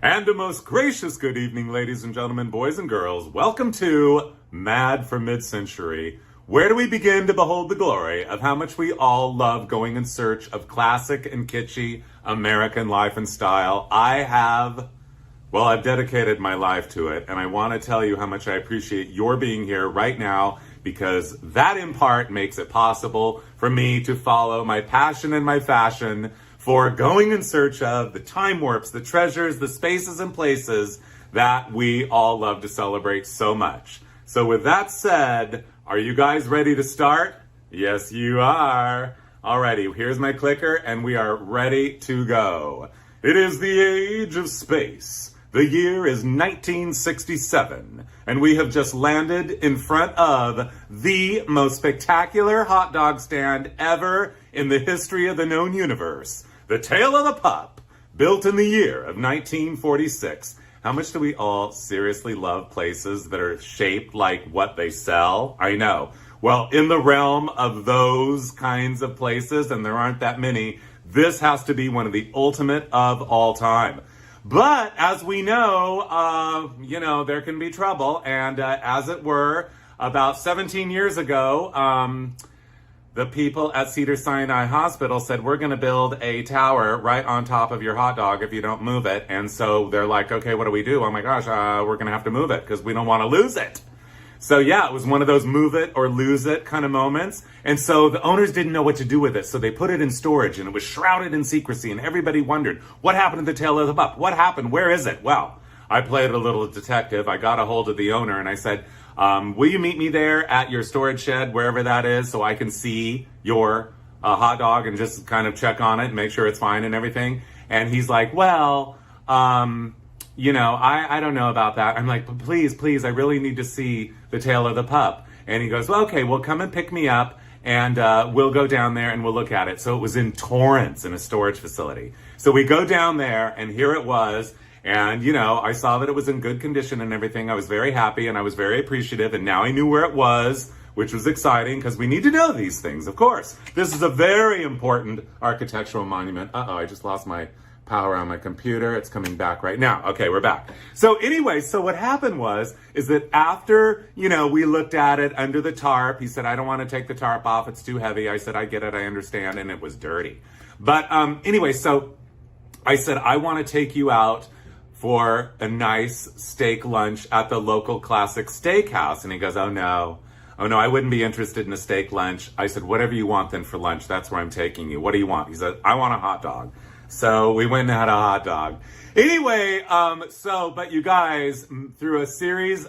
And a most gracious good evening, ladies and gentlemen, boys and girls. Welcome to Mad for Midcentury. Where do we begin to behold the glory of how much we all love going in search of classic and kitschy American life and style? I've dedicated my life to it, and I want to tell you how much I appreciate your being here right now, because that in part makes it possible for me to follow my passion and my fashion for going in search of the time warps, the treasures, the spaces and places that we all love to celebrate so much. So with that said, are you guys ready to start? Yes, you are. Alrighty, here's my clicker and we are ready to go. It is the age of space. The year is 1967, and we have just landed in front of the most spectacular hot dog stand ever in the history of the known universe. The Tale of the Pup, built in the year of 1946. How much do we all seriously love places that are shaped like what they sell? I know. Well, in the realm of those kinds of places, and there aren't that many, this has to be one of the ultimate of all time. But as we know, there can be trouble. And as it were, about 17 years ago, the people at Cedars-Sinai Hospital said, we're going to build a tower right on top of your hot dog if you don't move it. And so they're like, okay, what do we do? Oh my gosh, we're going to have to move it because we don't want to lose it. So yeah, it was one of those move it or lose it kind of moments. And so the owners didn't know what to do with it. So they put it in storage and it was shrouded in secrecy. And everybody wondered, what happened to the Tale of the Pup? What happened? Where is it? Well, I played a little detective. I got a hold of the owner and I said, will you meet me there at your storage shed, wherever that is, so I can see your hot dog and just kind of check on it and make sure it's fine and everything? And he's like, well, I don't know about that. I'm like, please, I really need to see the Tale of the Pup. And he goes, well, okay, well, come and pick me up and we'll go down there and we'll look at it. So it was in Torrance in a storage facility. So we go down there and here it was. And, I saw that it was in good condition and everything. I was very happy and I was very appreciative. And now I knew where it was, which was exciting because we need to know these things, of course. This is a very important architectural monument. I just lost my power on my computer. It's coming back right now. Okay, we're back. So anyway, so what happened is that after, we looked at it under the tarp, he said, I don't want to take the tarp off. It's too heavy. I said, I get it. I understand. And it was dirty. But anyway, so I said, I want to take you out for a nice steak lunch at the local classic steakhouse. And he goes, oh no, I wouldn't be interested in a steak lunch. I said, whatever you want then for lunch, that's where I'm taking you. What do you want? He said, I want a hot dog. So we went and had a hot dog. Anyway, but you guys, through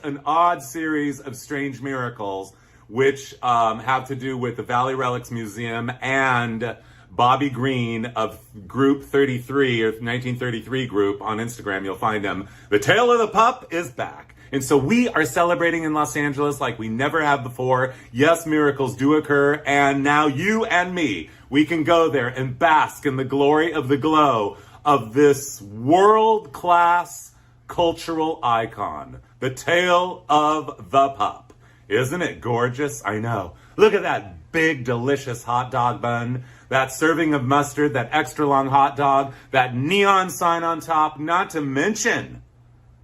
an odd series of strange miracles, which have to do with the Valley Relics Museum and Bobby Green of Group 33 or 1933 group on Instagram, you'll find him. The Tale of the Pup is back. And so we are celebrating in Los Angeles like we never have before. Yes, miracles do occur. And now you and me, we can go there and bask in the glory of the glow of this world-class cultural icon. The Tale of the Pup. Isn't it gorgeous? I know. Look at that big, delicious hot dog bun. That serving of mustard, that extra long hot dog, that neon sign on top, not to mention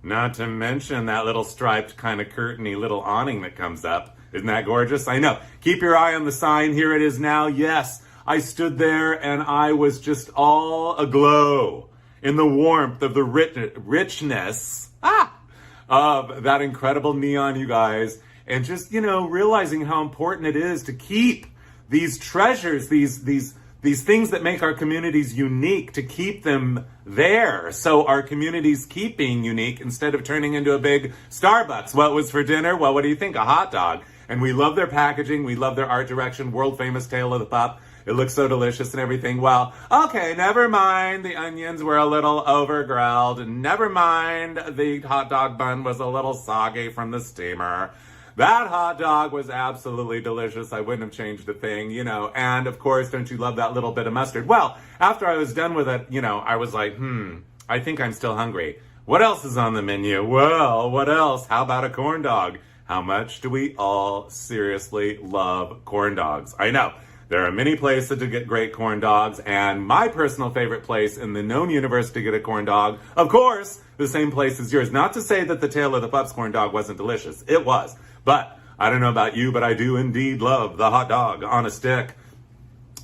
that little striped kind of curtainy little awning that comes up. Isn't that gorgeous? I know. Keep your eye on the sign. Here it is now. Yes, I stood there and I was just all aglow in the warmth of the richness of that incredible neon, you guys. And just, realizing how important it is to keep these treasures, these things that make our communities unique, to keep them there. So our communities keep being unique instead of turning into a big Starbucks. What was for dinner? Well, what do you think? A hot dog. And we love their packaging. We love their art direction. World famous Tale of the Pup. It looks so delicious and everything. Well, okay, never mind. The onions were a little over-grilled. Never mind. The hot dog bun was a little soggy from the steamer. That hot dog was absolutely delicious. I wouldn't have changed a thing, And of course, don't you love that little bit of mustard? Well, after I was done with it, I was like, I think I'm still hungry. What else is on the menu? Well, what else? How about a corn dog? How much do we all seriously love corn dogs? I know. There are many places to get great corn dogs, and my personal favorite place in the known universe to get a corn dog, of course, the same place as yours. Not to say that the Tale of the Pup's corn dog wasn't delicious. It was. But I don't know about you, but I do indeed love the hot dog on a stick.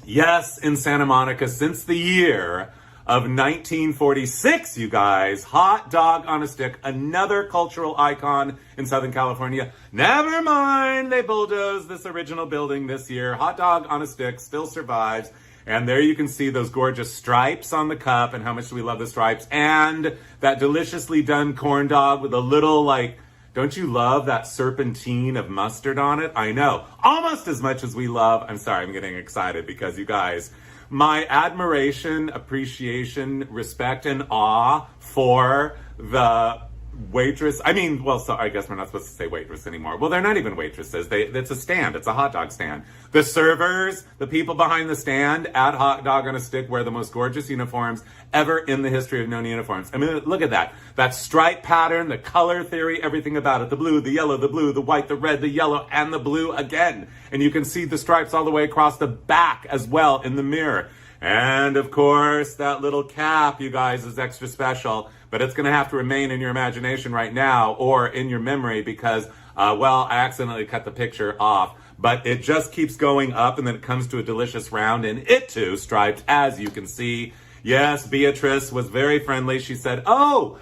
Yes, in Santa Monica, since the year of 1946, you guys, hot dog on a stick, another cultural icon in Southern California. Never mind, they bulldozed this original building this year. Hot dog on a stick still survives. And there you can see those gorgeous stripes on the cup, and how much do we love the stripes. And that deliciously done corn dog with a little, like, don't you love that serpentine of mustard on it? I know, almost as much as we love, I'm sorry, I'm getting excited because you guys, my admiration, appreciation, respect, and awe for the waitress. I mean, well, so I guess we're not supposed to say waitress anymore. Well, they're not even waitresses. It's a stand. It's a hot dog stand. The servers, the people behind the stand at Hot Dog on a Stick wear the most gorgeous uniforms ever in the history of known uniforms. I mean, look at that. That stripe pattern, the color theory, everything about it. The blue, the yellow, the blue, the white, the red, the yellow, and the blue again. And you can see the stripes all the way across the back as well in the mirror. And of course, that little cap, you guys, is extra special, but it's going to have to remain in your imagination right now or in your memory because, well, I accidentally cut the picture off, but it just keeps going up and then it comes to a delicious round and it too striped, as you can see. Yes, Beatrice was very friendly. She said, oh,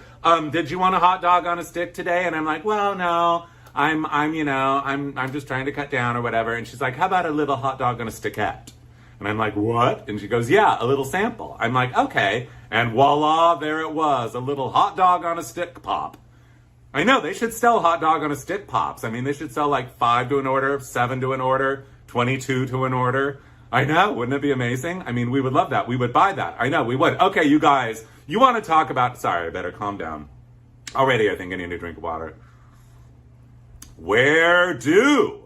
did you want a hot dog on a stick today? And I'm like, well, no, I'm just trying to cut down or whatever. And she's like, how about a little hot dog on a stickette? And I'm like, what? And she goes, yeah, a little sample. I'm like, okay. And voila, there it was, a little hot dog on a stick pop. I know, they should sell hot dog on a stick pops. I mean, they should sell like 5 to an order, 7 to an order, 22 to an order. I know, wouldn't it be amazing? I mean, we would love that. We would buy that. I know, we would. Okay, you guys, you want to talk about, sorry, I better calm down. Already, I think I need a drink of water. Where do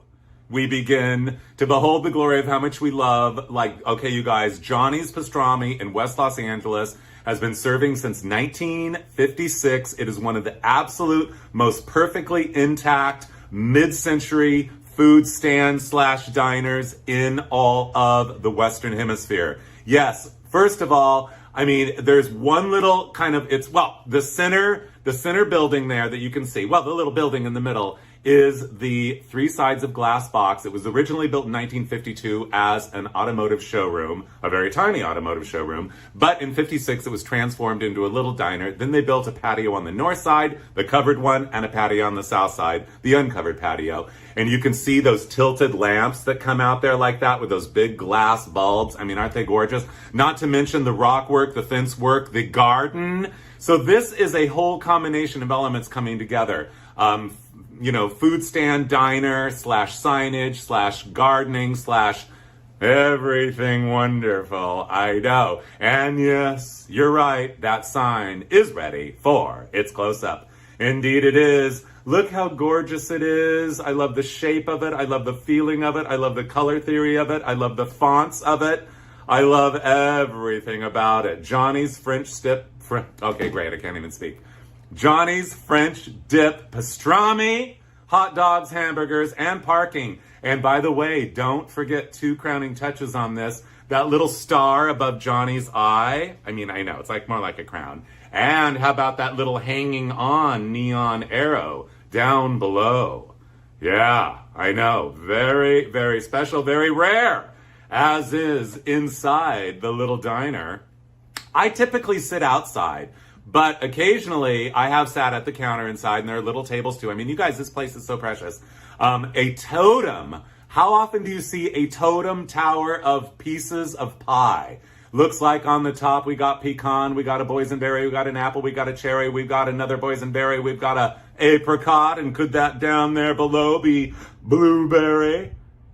we begin to behold the glory of how much we love, like, okay, you guys, Johnny's Pastrami in West Los Angeles has been serving since 1956. It is one of the absolute most perfectly intact mid-century food stand slash diners in all of the Western Hemisphere. Yes, first of all, I mean, there's one little kind of, it's, well, the center building there that you can see, well, the little building in the middle is the 3 sides of glass box. It was originally built in 1952 as an automotive showroom, a very tiny automotive showroom, but in 56 it was transformed into a little diner. Then they built a patio on the north side, the covered one, and a patio on the south side, the uncovered patio. And you can see those tilted lamps that come out there like that with those big glass bulbs. I mean, aren't they gorgeous? Not to mention the rock work, the fence work, the garden. So this is a whole combination of elements coming together. You know, food stand, diner, slash signage, slash gardening, slash everything wonderful. I know. And yes, you're right. That sign is ready for its close-up. Indeed it is. Look how gorgeous it is. I love the shape of it. I love the feeling of it. I love the color theory of it. I love the fonts of it. I love everything about it. Johnny's French dip. Okay, great. I can't even speak. Johnny's French dip pastrami, hot dogs, hamburgers, and parking. And by the way, don't forget 2 crowning touches on this. That little star above Johnny's eye. I mean, I know, it's like more like a crown. And how about that little hanging on neon arrow down below? Yeah, I know. Very, very special, very rare, as is inside the little diner. I typically sit outside, but occasionally I have sat at the counter inside, and there are little tables too. I mean, you guys, this place is so precious. A totem. How often do you see a totem tower of pieces of pie? Looks like on the top we got pecan, we got a boysenberry, we got an apple, we got a cherry, we've got another boysenberry, we've got a apricot, and could that down there below be blueberry?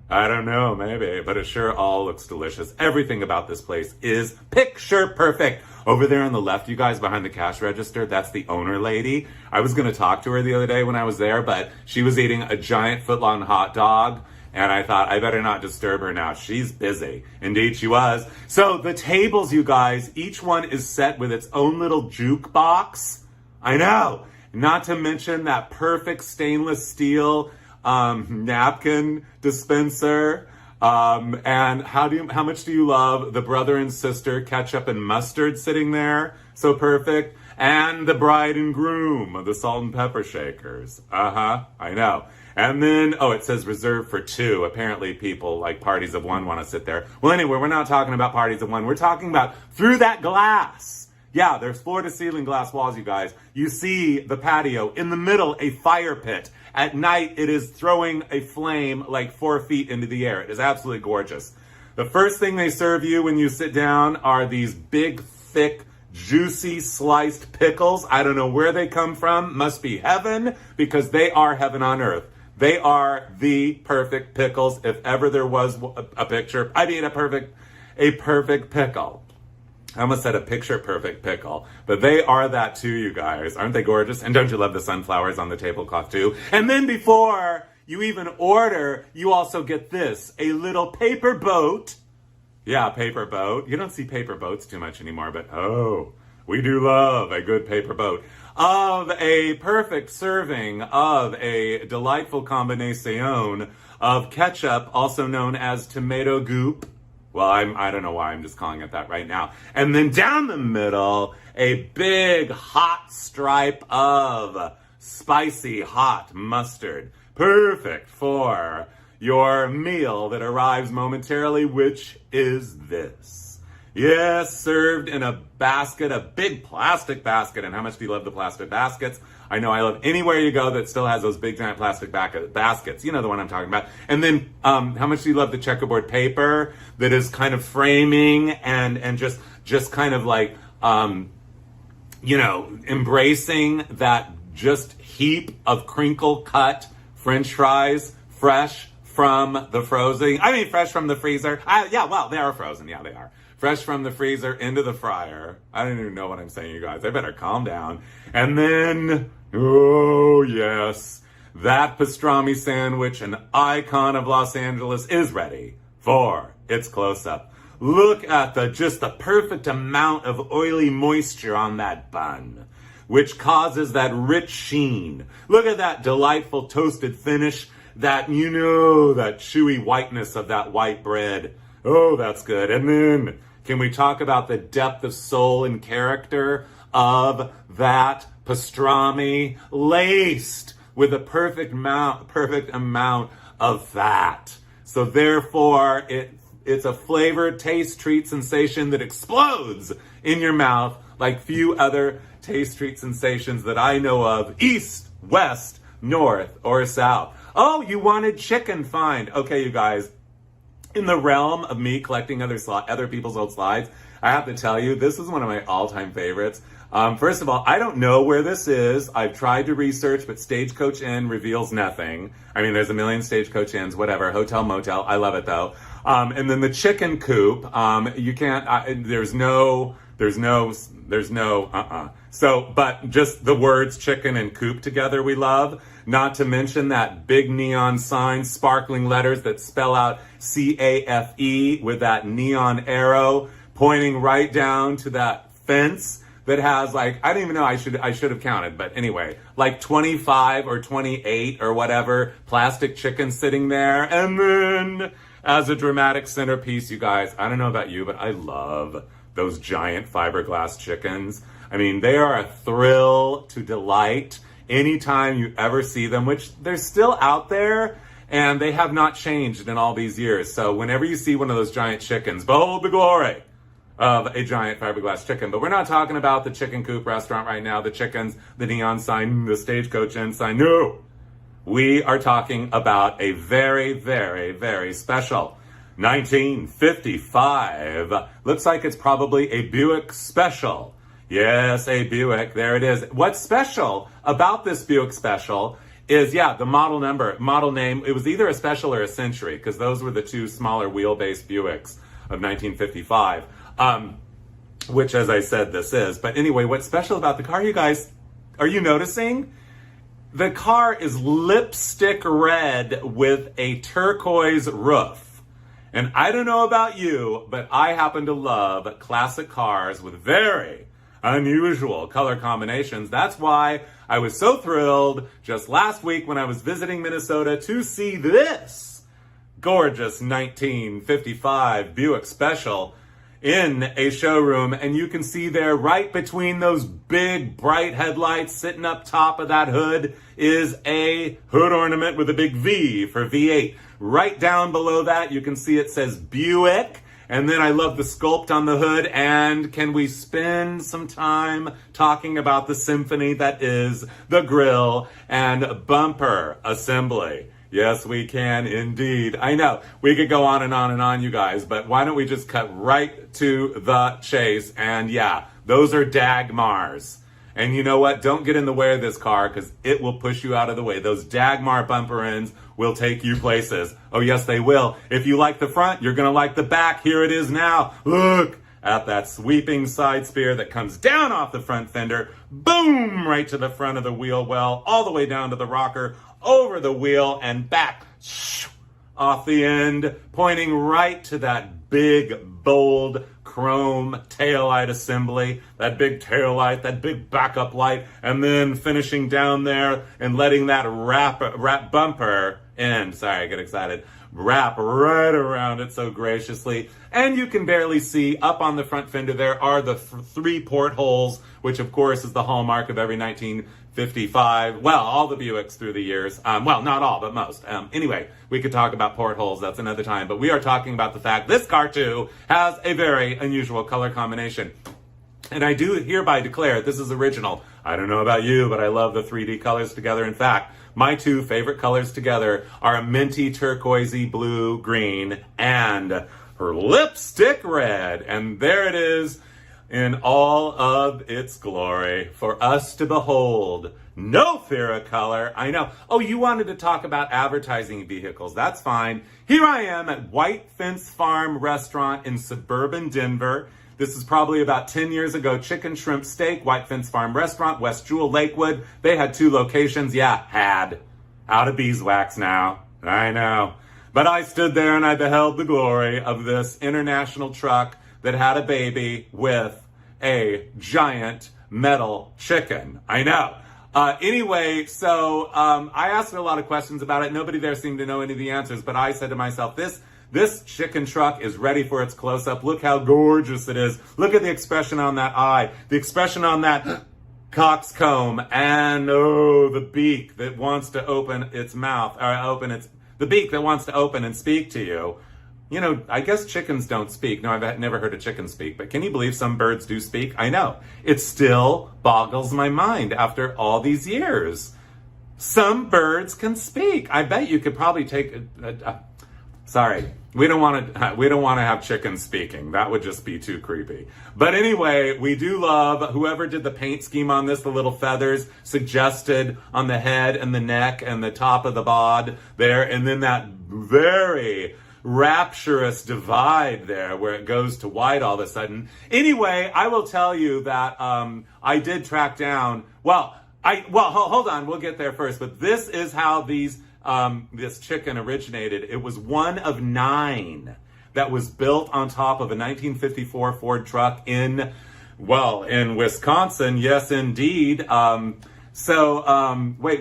I don't know, maybe, but it sure all looks delicious. Everything about this place is picture perfect. Over there on the left, you guys, behind the cash register, that's the owner lady. I was going to talk to her the other day when I was there, but she was eating a giant foot-long hot dog, and I thought, I better not disturb her now. She's busy. Indeed, she was. So the tables, you guys, each one is set with its own little jukebox. I know. Not to mention that perfect stainless steel napkin dispenser. And how much do you love the brother and sister ketchup and mustard sitting there? So perfect. And the bride and groom, the salt and pepper shakers. I know. And then, it says reserved for 2. Apparently people like parties of 1 want to sit there. Well, anyway, we're not talking about parties of 1. We're talking about through that glass. Yeah, there's floor to ceiling glass walls, you guys. You see the patio. In the middle, a fire pit. At night, it is throwing a flame like 4 feet into the air. It is absolutely gorgeous. The first thing they serve you when you sit down are these big, thick, juicy sliced pickles. I don't know where they come from. Must be heaven, because they are heaven on earth. They are the perfect pickles. If ever there was a picture, I mean a perfect pickle. I almost said a picture perfect pickle, but they are that too, you guys. Aren't they gorgeous? And don't you love the sunflowers on the tablecloth too? And then before you even order, you also get this, a little paper boat. Yeah, paper boat. You don't see paper boats too much anymore, but we do love a good paper boat. Of a perfect serving of a delightful combination of ketchup, also known as tomato goop. Well, I don't know why I'm just calling it that right now. And then down the middle, a big hot stripe of spicy hot mustard. Perfect for your meal that arrives momentarily, which is this. Yes, served in a basket, a big plastic basket. And how much do you love the plastic baskets? I know I love anywhere you go that still has those big giant plastic baskets. You know the one I'm talking about. And then how much do you love the checkerboard paper that is kind of framing and just kind of like, embracing that just heap of crinkle cut French fries, fresh from the fresh from the freezer. They are frozen. Yeah, they are. Fresh from the freezer into the fryer. I don't even know what I'm saying, you guys. I better calm down. And then, oh yes, that pastrami sandwich, an icon of Los Angeles, is ready for its close-up. Look at the perfect amount of oily moisture on that bun, which causes that rich sheen. Look at that delightful toasted finish, that chewy whiteness of that white bread. Oh, that's good. And then, can we talk about the depth of soul and character of that pastrami, laced with a perfect amount of fat? So therefore, it's a flavor, taste, treat sensation that explodes in your mouth like few other taste, treat sensations that I know of, east, west, north, or south. Oh, you wanted chicken? Fine. Okay, you guys. In the realm of me collecting other people's old slides, I have to tell you, this is one of my all-time favorites. First of all, I don't know where this is. I've tried to research, but Stagecoach Inn reveals nothing. I mean, there's a million Stagecoach Inns, whatever, hotel, motel. I love it though. And then the chicken coop, you can't, So, but just the words chicken and coop together we love. Not to mention that big neon sign, sparkling letters that spell out CAFE with that neon arrow pointing right down to that fence that has I don't even know, I should have counted, but anyway, like 25 or 28 or whatever plastic chickens sitting there. And then as a dramatic centerpiece, you guys, I don't know about you, but I love those giant fiberglass chickens. I mean, they are a thrill to delight anytime you ever see them, which they're still out there and they have not changed in all these years. So whenever you see one of those giant chickens, behold the glory of a giant fiberglass chicken. But we're not talking about the Chicken Coop restaurant right now, the chickens, the neon sign, the Stagecoach Inn sign. No, we are talking about a very, very, very special 1955. Looks like it's probably a Buick Special. Yes, a Buick. There it is. What's special about this Buick Special is, the model name. It was either a Special or a Century, because those were the two smaller wheelbase Buicks of 1955, which, as I said, this is. But anyway, what's special about the car, you guys, are you noticing? The car is lipstick red with a turquoise roof. And I don't know about you, but I happen to love classic cars with very unusual color combinations. That's why I was so thrilled just last week when I was visiting Minnesota to see this gorgeous 1955 Buick Special in a showroom, and you can see there right between those big bright headlights sitting up top of that hood is a hood ornament with a big V for V8. Right down below that you can see it says Buick, and then I love the sculpt on the hood. And can we spend some time talking about the symphony that is the grille and bumper assembly? Yes, we can indeed. I know we could go on and on and on, you guys, but why don't we just cut right to the chase? And yeah, those are Dagmars. And you know what? Don't get in the way of this car because it will push you out of the way. Those Dagmar bumper ends will take you places. Oh, yes, they will. If you like the front, you're going to like the back. Here it is now. Look at that sweeping side spear that comes down off the front fender. Boom! Right to the front of the wheel well, all the way down to the rocker, over the wheel and back, off the end, pointing right to that big, bold, chrome taillight assembly, that big taillight, that big backup light, and then finishing down there and letting that wrap bumper end. Sorry, I get excited. Wrap right around it so graciously. And you can barely see up on the front fender there are the 3 portholes, which of course is the hallmark of every 1955. Well, all the Buicks through the years. Well, not all, but most. Anyway, we could talk about portholes. That's another time. But we are talking about the fact this car too has a very unusual color combination. And I do hereby declare this is original. I don't know about you, but I love the 3D colors together. In fact, my 2 favorite colors together are a minty turquoisey blue green and her lipstick red. And there it is in all of its glory for us to behold. No fear of color. I know. Oh, you wanted to talk about advertising vehicles. That's fine. Here I am at White Fence Farm Restaurant in suburban Denver. This is probably about 10 years ago. Chicken, shrimp, steak, White Fence Farm Restaurant, West Jewel, Lakewood. They had 2 locations. Yeah, had. Out of beeswax now. I know. But I stood there and I beheld the glory of this international truck that had a baby with a giant metal chicken. I know. Anyway, so I asked a lot of questions about it. Nobody there seemed to know any of the answers, but I said to myself, this chicken truck is ready for its close-up. Look how gorgeous it is. Look at the expression on that eye, the expression on that coxcomb, and oh, the beak that wants to open its mouth, or the beak that wants to open and speak to you. You know, I guess chickens don't speak. No, I've never heard a chicken speak, but can you believe some birds do speak? I know. It still boggles my mind after all these years. Some birds can speak. I bet you could probably take sorry, we don't want to have chickens speaking. That would just be too creepy. But anyway, we do love whoever did the paint scheme on this, the little feathers suggested on the head and the neck and the top of the bod there, and then that very rapturous divide there where it goes to white all of a sudden. Anyway, I will tell you that I did track down, hold on, we'll get there first, but this is how this chicken originated. It was one of 9 that was built on top of a 1954 Ford truck in Wisconsin. Yes, indeed. Wait,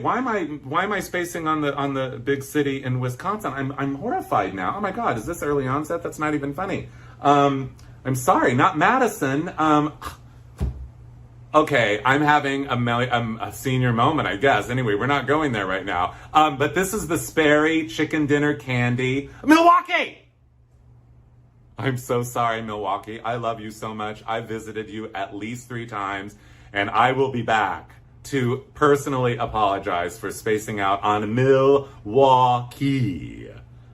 why am I spacing on the big city in Wisconsin? I'm horrified now. Oh my God, is this early onset? That's not even funny. I'm sorry, not Madison. Okay, I'm having a senior moment, I guess. Anyway, we're not going there right now. But this is the Sperry Chicken Dinner Candy. Milwaukee! I'm so sorry, Milwaukee. I love you so much. I visited you at least 3 times, and I will be back to personally apologize for spacing out on Milwaukee.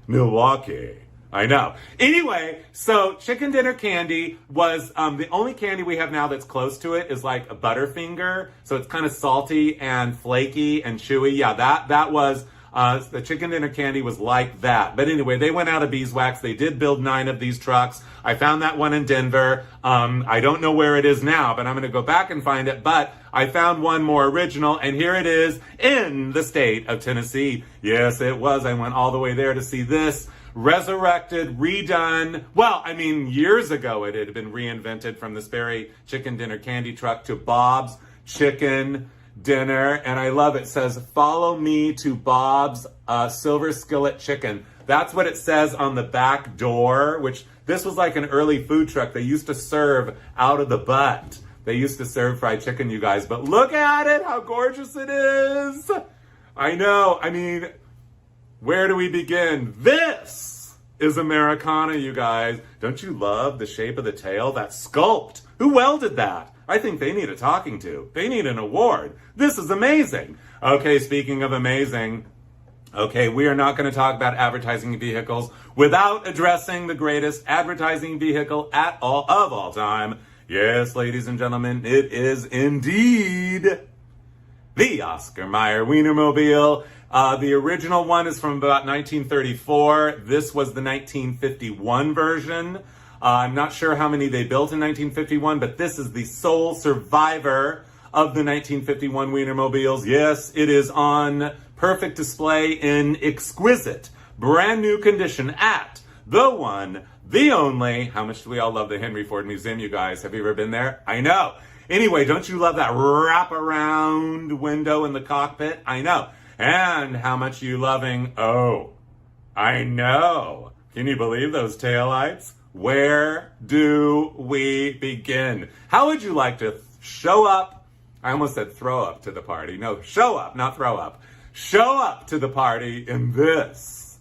Milwaukee. I know. Anyway, so chicken dinner candy was the only candy we have now that's close to it is like a Butterfinger. So it's kind of salty and flaky and chewy. Yeah, that was the chicken dinner candy was like that. But anyway, they went out of beeswax. They did build 9 of these trucks. I found that one in Denver. I don't know where it is now, but I'm going to go back and find it. But I found one more original, and here it is in the state of Tennessee. Yes, it was. I went all the way there to see this. Resurrected, redone. Well, I mean, years ago it had been reinvented from the Sperry Chicken Dinner Candy Truck to Bob's Chicken Dinner. And I love it. It says, follow me to Bob's Silver Skillet Chicken. That's what it says on the back door, which this was like an early food truck. They used to serve out of the butt. They used to serve fried chicken, you guys. But look at it, how gorgeous it is. I know, I mean, where do we begin? This is Americana, you guys. Don't you love the shape of the tail? That sculpt. Who welded that? I think they need a talking to. They need an award. This is amazing. Okay, speaking of amazing, okay, we are not going to talk about advertising vehicles without addressing the greatest advertising vehicle of all time. Yes, ladies and gentlemen, it is indeed the Oscar Mayer Wienermobile. The original one is from about 1934. This was the 1951 version. I'm not sure how many they built in 1951, but this is the sole survivor of the 1951 Wienermobiles. Yes, it is on perfect display in exquisite, brand new condition at the one, the only. How much do we all love the Henry Ford Museum, you guys? Have you ever been there? I know. Anyway, don't you love that wraparound window in the cockpit? I know. And how much you loving, oh, I know. Can you believe those taillights? Where do we begin? How would you like to show up? I almost said throw up to the party. No, show up, not throw up. Show up to the party in this.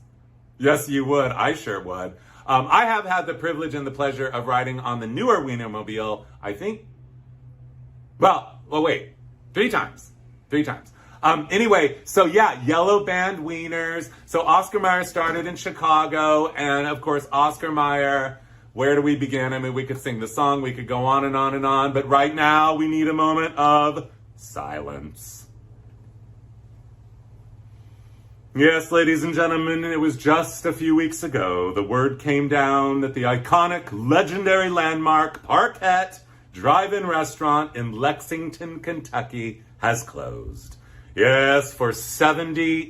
Yes, you would. I sure would. I have had the privilege and the pleasure of riding on the newer Wienermobile, I think. Wait, three times. Anyway, so yeah, yellow band wieners. So Oscar Mayer started in Chicago, and of course, Oscar Mayer, where do we begin? I mean, we could sing the song, we could go on and on and on, but right now we need a moment of silence. Yes, ladies and gentlemen, it was just a few weeks ago. The word came down that the iconic, legendary landmark Parquet Drive-In Restaurant in Lexington, Kentucky has closed. Yes, for 70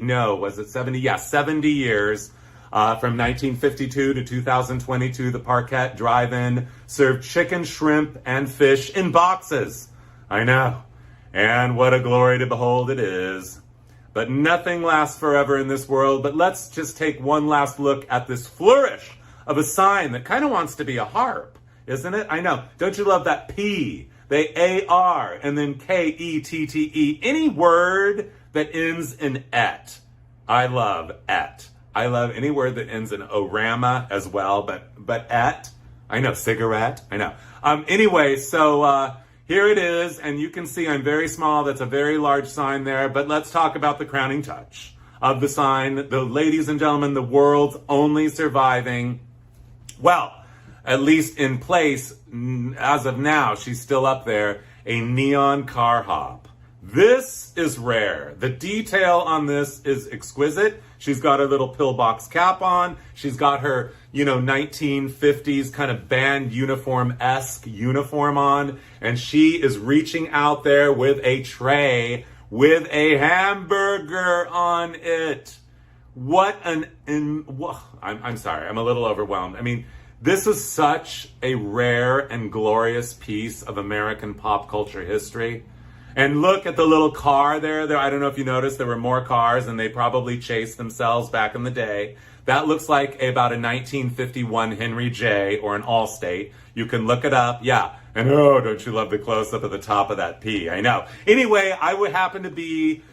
years. From 1952 to 2022, the Parquet Drive-In served chicken, shrimp, and fish in boxes. I know. And what a glory to behold it is. But nothing lasts forever in this world. But let's just take one last look at this flourish of a sign that kind of wants to be a harp, isn't it? I know. Don't you love that P, the A-R, and then K-E-T-T-E? Any word that ends in et. I love et. I love any word that ends in orama as well, but et. I know, cigarette. I know. Anyway, so here it is, and you can see I'm very small. That's a very large sign there, but let's talk about the crowning touch of the sign. The ladies and gentlemen, the world's only surviving, well, at least in place, as of now, she's still up there, a neon car hop. This is rare. The detail on this is exquisite. She's got her little pillbox cap on. She's got her, 1950s kind of band uniform-esque uniform on. And she is reaching out there with a tray with a hamburger on it. I'm sorry. I'm a little overwhelmed. I mean, this is such a rare and glorious piece of American pop culture history. And look at the little car there. I don't know if you noticed, there were more cars and they probably chased themselves back in the day. That looks like about a 1951 Henry J or an Allstate. You can look it up. Yeah. And oh, don't you love the close-up of the top of that P? I know. Anyway, I would happen to be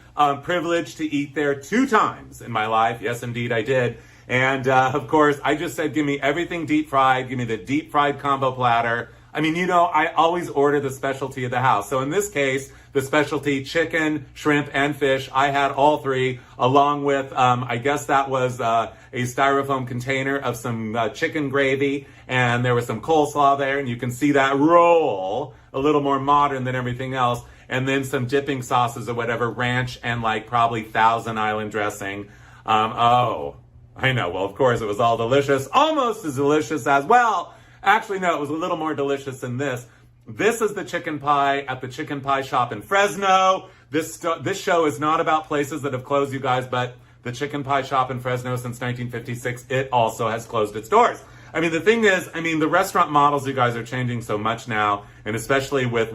privileged to eat there 2 times in my life. Yes, indeed, I did. And of course, I just said, give me everything deep fried. Give me the deep fried combo platter. I mean, I always order the specialty of the house. So in this case, the specialty chicken, shrimp, and fish, I had all 3, along with, I guess that was a styrofoam container of some chicken gravy, and there was some coleslaw there, and you can see that roll, a little more modern than everything else, and then some dipping sauces or whatever, ranch, and probably Thousand Island dressing. Oh, I know. Well, of course, it was all delicious, almost as delicious as, well, actually, no, it was a little more delicious than this. This is the chicken pie at the Chicken Pie Shop in Fresno. This show is not about places that have closed, you guys, but the Chicken Pie Shop in Fresno since 1956, it also has closed its doors. I mean, the thing is, the restaurant models, you guys, are changing so much now, and especially with,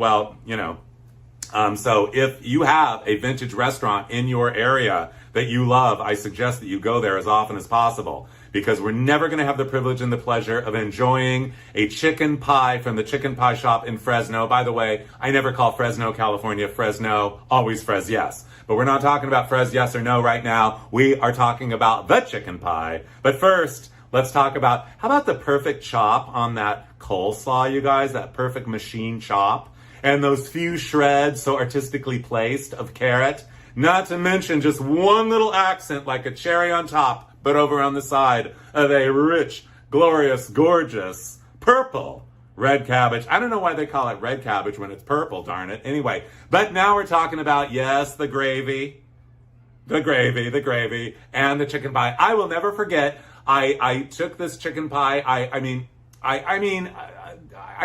So if you have a vintage restaurant in your area that you love, I suggest that you go there as often as possible, because we're never going to have the privilege and the pleasure of enjoying a chicken pie from the chicken pie shop in Fresno. By the way, I never call Fresno, California, Fresno, always Fres Yes. But we're not talking about Fres Yes or No right now. We are talking about the chicken pie. But first, let's talk about, how about the perfect chop on that coleslaw, you guys? That perfect machine chop. And those few shreds so artistically placed of carrot. Not to mention just one little accent like a cherry on top, but over on the side of a rich, glorious, gorgeous, purple red cabbage. I don't know why they call it red cabbage when it's purple, darn it. Anyway, but now we're talking about, yes, the gravy, and the chicken pie. I will never forget, I took this chicken pie. I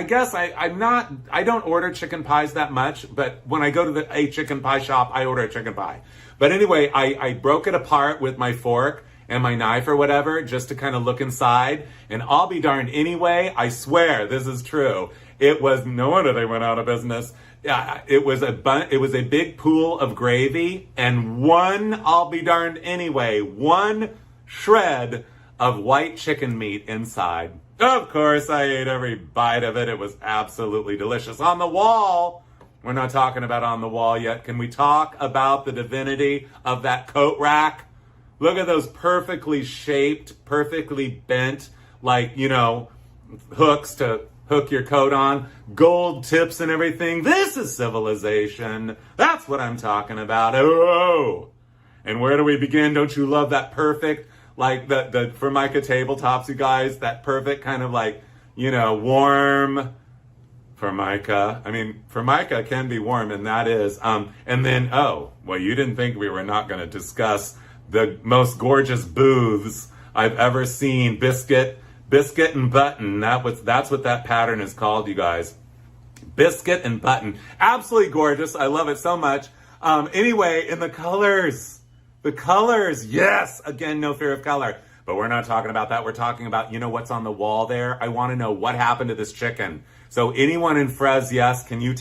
guess I don't order chicken pies that much, but when I go to a chicken pie shop, I order a chicken pie. But anyway, I broke it apart with my fork and my knife or whatever, just to kind of look inside. And I'll be darned anyway, I swear this is true. It was, no wonder they went out of business. It was a big pool of gravy and I'll be darned anyway, one shred of white chicken meat inside. Of course, I ate every bite of it. It was absolutely delicious. On the wall, we're not talking about on the wall yet. Can we talk about the divinity of that coat rack? Look at those perfectly shaped, perfectly bent, like, hooks to hook your coat on. Gold tips and everything. This is civilization. That's what I'm talking about. Oh! And where do we begin? Don't you love that perfect, like the Formica tabletops, you guys? That perfect kind of like, warm Formica. I mean, Formica can be warm, and that is. And then, you didn't think we were not going to discuss the most gorgeous booths I've ever seen. Biscuit and button. That's what that pattern is called, you guys. Biscuit and button. Absolutely gorgeous. I love it so much. Anyway, in the colors, yes, again, no fear of color. But we're not talking about that. We're talking about, what's on the wall there? I want to know what happened to this chicken. So anyone in Fres, yes, can you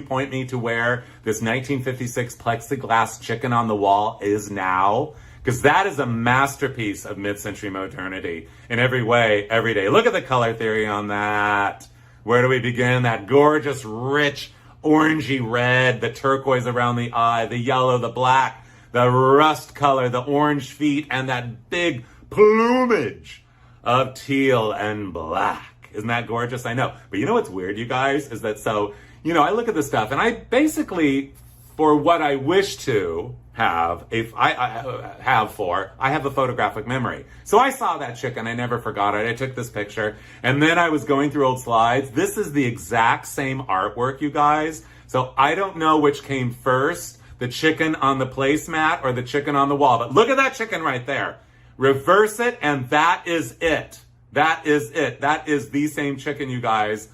point me to where this 1956 plexiglass chicken on the wall is now? Because that is a masterpiece of mid-century modernity in every way, every day. Look at the color theory on that. Where do we begin? That gorgeous, rich, orangey red, the turquoise around the eye, the yellow, the black, the rust color, the orange feet, and that big plumage of teal and black. Isn't that gorgeous? I know. But you know what's weird, you guys, is that I look at this stuff and I basically, for what I wish to have, I have a photographic memory. So I saw that chicken. I never forgot it. I took this picture and then I was going through old slides. This is the exact same artwork, you guys. So I don't know which came first, the chicken on the placemat or the chicken on the wall. But look at that chicken right there. Reverse it, and that is it. That is it. That is the same chicken, you guys.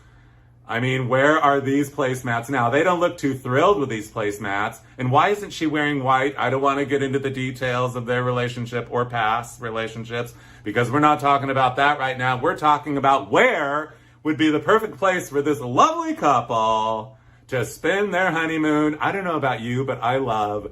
I mean, where are these placemats now? They don't look too thrilled with these placemats. And why isn't she wearing white? I don't want to get into the details of their relationship or past relationships, because we're not talking about that right now. We're talking about where would be the perfect place for this lovely couple to spend their honeymoon. I don't know about you, but I love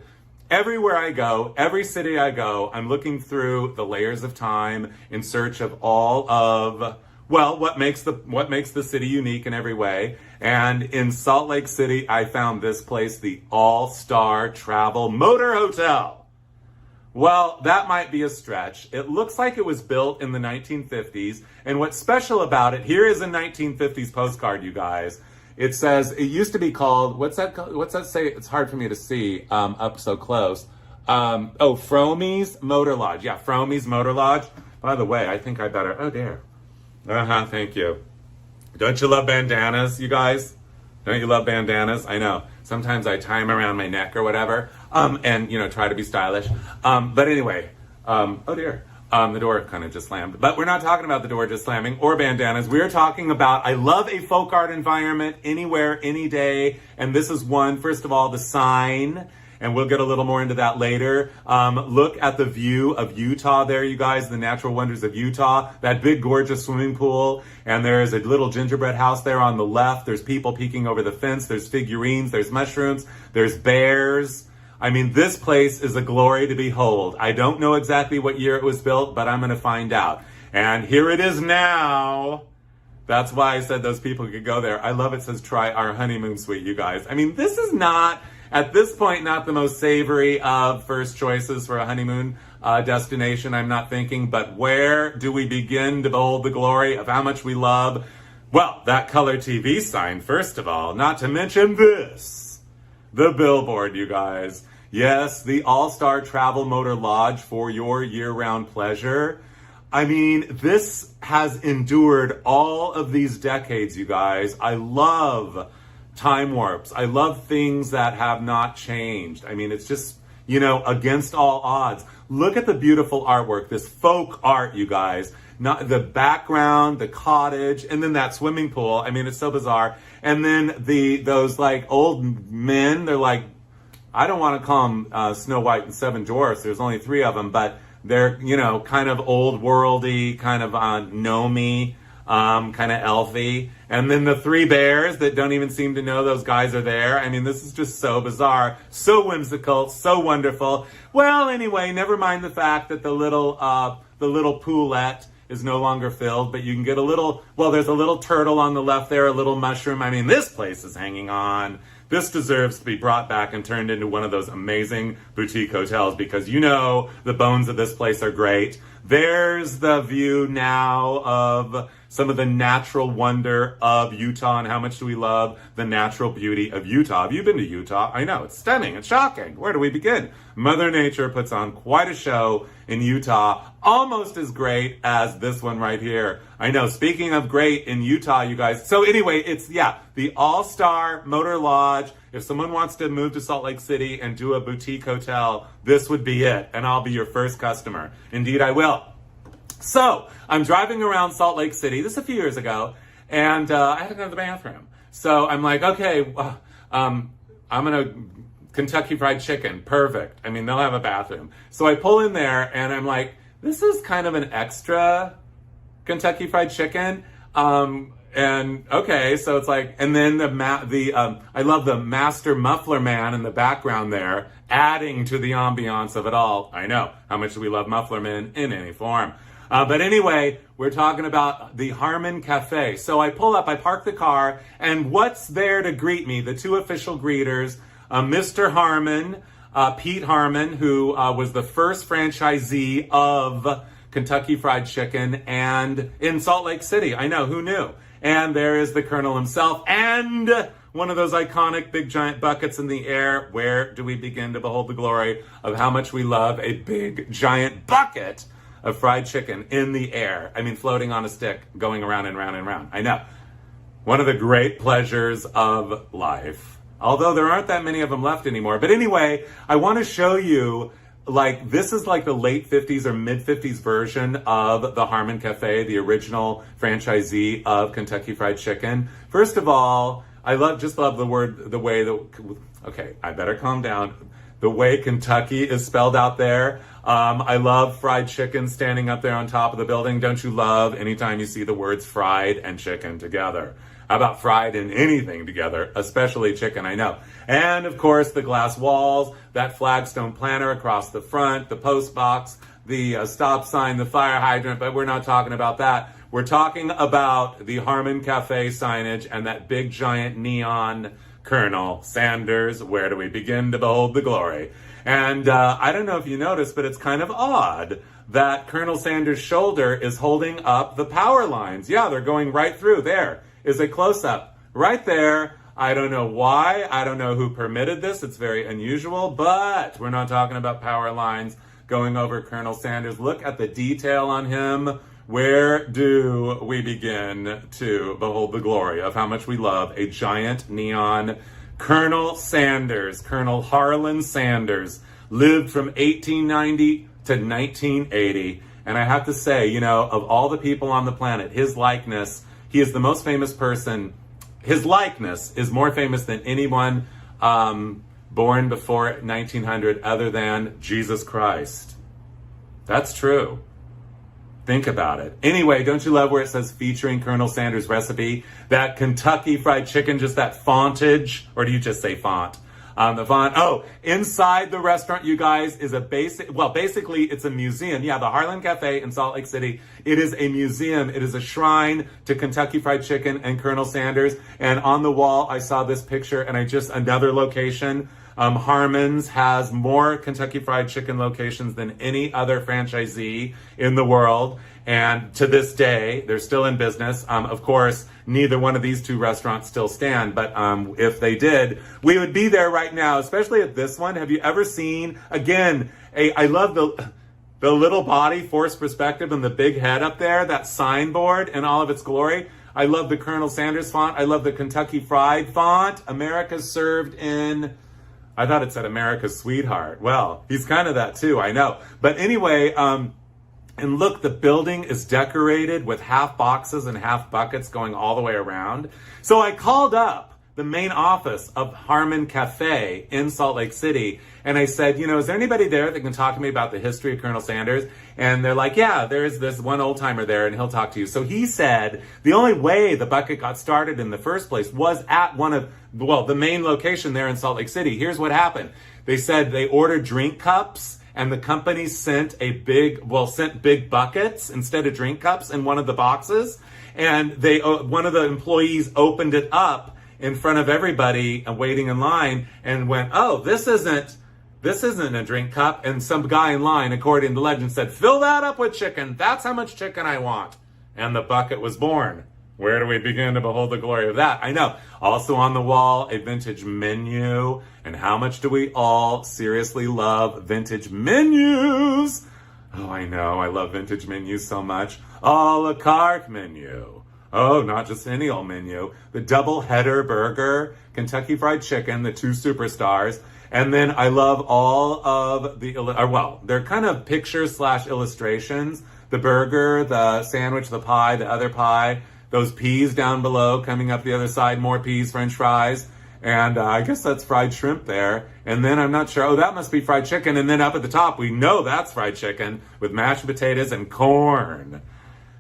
everywhere I go, every city I go, I'm looking through the layers of time in search of all of, what makes the city unique in every way. And in Salt Lake City, I found this place, the Allstar Travel Motor Hotel. Well, that might be a stretch. It looks like it was built in the 1950s. And what's special about it, here is a 1950s postcard, you guys. It says, it used to be called, what's that say? It's hard for me to see up so close. Fromey's Motor Lodge. Yeah, Fromey's Motor Lodge. By the way, I think I better, oh dear. Thank you. Don't you love bandanas, you guys? Don't you love bandanas? I know. Sometimes I tie them around my neck or whatever, and, try to be stylish. But anyway, oh dear. The door kind of just slammed. But we're not talking about the door just slamming or bandanas. We're talking about, I love a folk art environment anywhere, any day. And this is one, first of all, the sign. and we'll get a little more into that later. Look at the view of Utah there, you guys, the natural wonders of Utah, that big gorgeous swimming pool, and there's a little gingerbread house there on the left. There's people peeking over the fence, there's figurines, there's mushrooms, there's bears. I mean, this place is a glory to behold. I don't know exactly what year it was built, but I'm going to find out. And here it is now. That's why I said those people could go there. I love it says, try our honeymoon suite, you guys. I mean, this is not, at this point, not the most savory of first choices for a honeymoon destination, I'm not thinking. But where do we begin to behold the glory of how much we love? Well, that color TV sign, first of all, not to mention this. The billboard, you guys. Yes, the Allstar Travel Motor Lodge for your year-round pleasure. I mean, this has endured all of these decades, you guys. I love time warps. I love things that have not changed. I mean, it's just, you know, against all odds. Look at the beautiful artwork, this folk art, you guys. Not the background, the cottage, and then that swimming pool. I mean, it's so bizarre. And then those like old men, they're like, I don't want to call them Snow White and Seven Dwarfs. There's only 3 of them, but they're, you know, kind of old worldy, kind of gnomey, kind of elfy. And then the 3 bears that don't even seem to know those guys are there. I mean, this is just so bizarre, so whimsical, so wonderful. Well, anyway, never mind the fact that the little poolette is no longer filled, but you can get a little, well, there's a little turtle on the left there, a little mushroom. I mean, this place is hanging on. This deserves to be brought back and turned into one of those amazing boutique hotels because, you know, the bones of this place are great. There's the view now of some of the natural wonder of Utah and how much do we love the natural beauty of Utah. Have you been to Utah? I know, it's stunning, it's shocking. Where do we begin? Mother Nature puts on quite a show in Utah, almost as great as this one right here. I know, speaking of great in Utah, you guys. So anyway, it's, yeah, the All-Star Motor Lodge. If someone wants to move to Salt Lake City and do a boutique hotel, this would be it, and I'll be your first customer. Indeed, I will. So, I'm driving around Salt Lake City, this is a few years ago, and I had to go to the bathroom. So I'm like, okay, I'm gonna Kentucky Fried Chicken, perfect. I mean, they'll have a bathroom. So I pull in there, and I'm like, this is kind of an extra Kentucky Fried Chicken. And okay, so it's like, and then I love the Master Muffler Man in the background there, adding to the ambiance of it all. I know, how much do we love Muffler Men in any form. But anyway, we're talking about the Harmon Cafe. So I pull up, I park the car, and what's there to greet me? The 2 official greeters, Mr. Harmon, Pete Harmon, who was the first franchisee of Kentucky Fried Chicken and in Salt Lake City. I know, who knew? And there is the Colonel himself and one of those iconic big giant buckets in the air. Where do we begin to behold the glory of how much we love a big giant bucket of fried chicken in the air? I mean, floating on a stick, going around and round and round. I know. One of the great pleasures of life. Although there aren't that many of them left anymore. But anyway, I want to show you, like, this is like the late 50s or mid 50s version of the Harmon Cafe, the original franchisee of Kentucky Fried Chicken. First of all, I just love the way okay, I better calm down. The way Kentucky is spelled out there. I love fried chicken standing up there on top of the building. Don't you love anytime you see the words fried and chicken together? How about fried and anything together, especially chicken, I know. And of course, the glass walls, that flagstone planter across the front, the post box, the stop sign, the fire hydrant, but we're not talking about that. We're talking about the Harmon Cafe signage and that big giant neon Colonel Sanders. Where do we begin to behold the glory? And I don't know if you noticed, but it's kind of odd that Colonel Sanders' shoulder is holding up the power lines. Yeah, they're going right through. There is a close-up right there. I don't know why. I don't know who permitted this. It's very unusual, but we're not talking about power lines going over Colonel Sanders. Look at the detail on him. Where do we begin to behold the glory of how much we love a giant neon Colonel Sanders? Colonel Harlan Sanders lived from 1890 to 1980. And I have to say, you know, of all the people on the planet, his likeness, he is the most famous person. His likeness is more famous than anyone born before 1900 other than Jesus Christ. That's true. Think about it. Anyway, don't you love where it says featuring Colonel Sanders' recipe? That Kentucky Fried Chicken, just that fontage, or do you just say font? The font. Oh, inside the restaurant, you guys, is basically it's a museum. Yeah, the Harmon Cafe in Salt Lake City. It is a museum. It is a shrine to Kentucky Fried Chicken and Colonel Sanders. And on the wall, I saw this picture, and another location. Harmon's has more Kentucky Fried Chicken locations than any other franchisee in the world. And to this day, they're still in business. Of course, neither one of these two restaurants still stand, but if they did, we would be there right now, especially at this one. Have you ever seen, again, I love the little body, forced perspective, and the big head up there, that signboard in all of its glory. I love the Colonel Sanders font. I love the Kentucky Fried font. America's served in... I thought it said America's Sweetheart. Well, he's kind of that too, I know. But anyway, and look, the building is decorated with half boxes and half buckets going all the way around. So I called up the main office of Harmon Cafe in Salt Lake City, and I said, is there anybody there that can talk to me about the history of Colonel Sanders? And they're like, yeah, there's this one old timer there, and he'll talk to you. So he said the only way the bucket got started in the first place was at the main location there in Salt Lake City. Here's what happened. They said they ordered drink cups, and the company sent big buckets instead of drink cups in one of the boxes. And one of the employees opened it up in front of everybody and waiting in line and went, oh, this isn't a drink cup. And some guy in line, according to legend, said, fill that up with chicken. That's how much chicken I want. And the bucket was born. Where do we begin to behold the glory of that? I know. Also on the wall, a vintage menu. And how much do we all seriously love vintage menus? Oh, I know. I love vintage menus so much. A la carte menu. Oh, not just any old menu. The double header burger, Kentucky Fried Chicken, the two superstars. And then I love all of they're kind of pictures / illustrations. The burger, the sandwich, the pie, the other pie, those peas down below coming up the other side, more peas, French fries. And I guess that's fried shrimp there. And then I'm not sure, that must be fried chicken. And then up at the top, we know that's fried chicken with mashed potatoes and corn.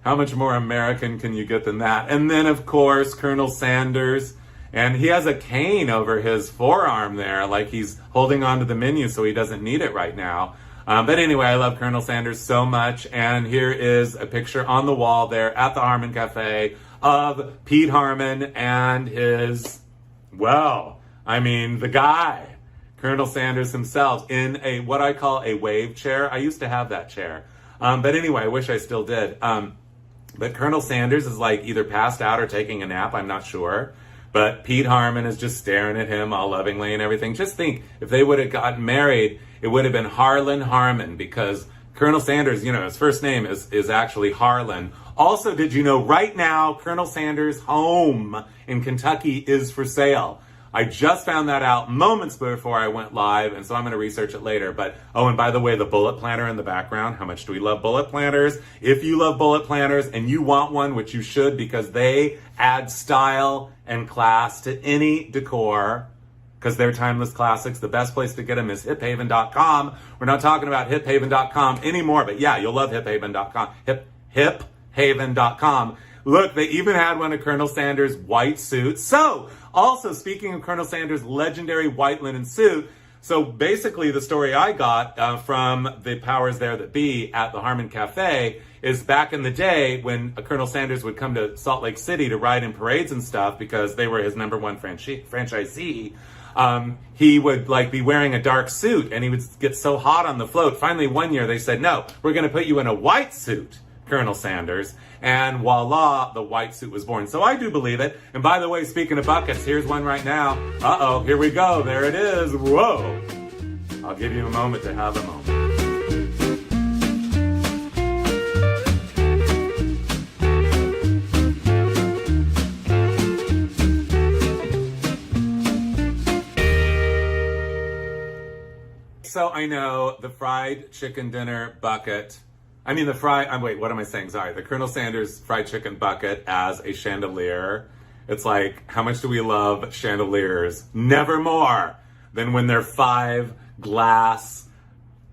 How much more American can you get than that? And then, of course, Colonel Sanders. And he has a cane over his forearm there, like he's holding on to the menu so he doesn't need it right now. But anyway, I love Colonel Sanders so much. And here is a picture on the wall there at the Harmon Cafe of Pete Harmon and the guy, Colonel Sanders himself, in what I call a wave chair. I used to have that chair. But anyway, I wish I still did. But Colonel Sanders is like either passed out or taking a nap, I'm not sure. But Pete Harmon is just staring at him all lovingly and everything. Just think, if they would have gotten married, it would have been Harlan Harmon, because Colonel Sanders, his first name is actually Harlan. Also, did you know right now, Colonel Sanders' home in Kentucky is for sale? I just found that out moments before I went live, and so I'm going to research it later. But, and by the way, the bullet planner in the background, how much do we love bullet planners? If you love bullet planners and you want one, which you should, because they add style and class to any decor, because they're timeless classics. The best place to get them is hiphaven.com. We're not talking about hiphaven.com anymore, but yeah, you'll love hiphaven.com. Hiphaven.com. Look, they even had one of Colonel Sanders' white suits. So, also, speaking of Colonel Sanders' legendary white linen suit, so basically the story I got from the powers there that be at the Harmon Cafe is back in the day when Colonel Sanders would come to Salt Lake City to ride in parades and stuff because they were his number one franchisee, he would be wearing a dark suit and he would get so hot on the float. Finally, one year they said, no, we're going to put you in a white suit, Colonel Sanders. And voila, the white suit was born. So I do believe it. And by the way, speaking of buckets, here's one right now. Uh-oh, here we go. There it is. Whoa. I'll give you a moment to have a moment. So I know the fried chicken dinner bucket. What am I saying? Sorry. The Colonel Sanders fried chicken bucket as a chandelier. It's like, how much do we love chandeliers? Nevermore. than when they're 5 glass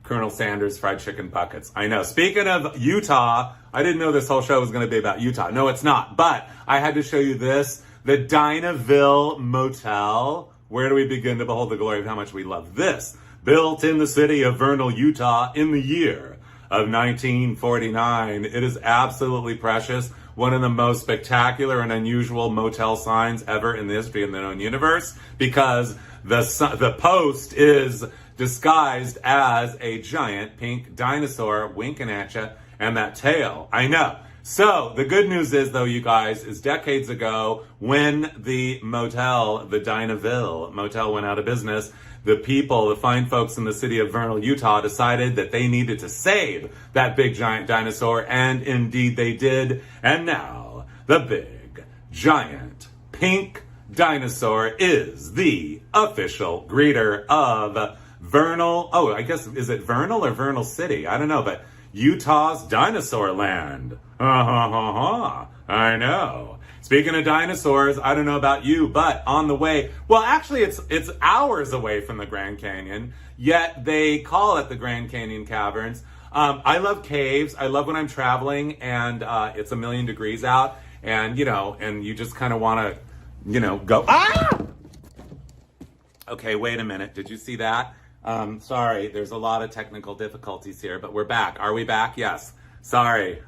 Colonel Sanders fried chicken buckets. I know. Speaking of Utah, I didn't know this whole show was going to be about Utah. No, it's not. But I had to show you this, the Dinaville Motel. Where do we begin to behold the glory of how much we love this? Built in the city of Vernal, Utah in the year of 1949. It is absolutely precious. One of the most spectacular and unusual motel signs ever in the history of the known universe, because the post is disguised as a giant pink dinosaur winking at you, and that tail. I know. So the good news is, though, you guys, is decades ago when the motel, the Dinaville Motel, went out of business, the people, the fine folks in the city of Vernal, Utah, decided that they needed to save that big giant dinosaur, and indeed they did. And now the big giant pink dinosaur is the official greeter of Vernal. Oh, I guess, is it Vernal or Vernal City? I don't know, but Utah's Dinosaur Land. I know. Speaking of dinosaurs, I don't know about you, but on the way, well, actually it's hours away from the Grand Canyon, yet they call it the Grand Canyon Caverns. I love caves. I love when I'm traveling and it's 1,000,000 degrees out, and and you just kind of want to, go. Ah! Okay, wait a minute. Did you see that? Sorry, there's a lot of technical difficulties here, but we're back. Are we back? Yes. Sorry.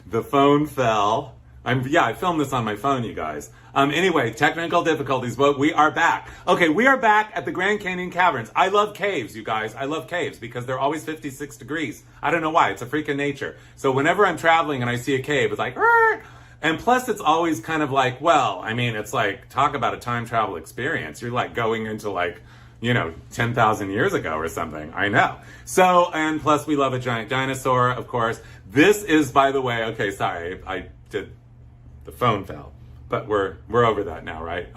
The phone fell. I filmed this on my phone, you guys. Anyway, technical difficulties, but we are back. Okay, we are back at the Grand Canyon Caverns. I love caves, you guys. I love caves because they're always 56 degrees. I don't know why. It's a freak of nature. So whenever I'm traveling and I see a cave, it's like, "Arr!" And plus it's always kind of like, well, I mean, it's like, talk about a time travel experience. You're like going into 10,000 years ago or something. I know. So, and plus we love a giant dinosaur, of course. This is, by the way, okay, sorry, the phone fell, but we're over that now, right?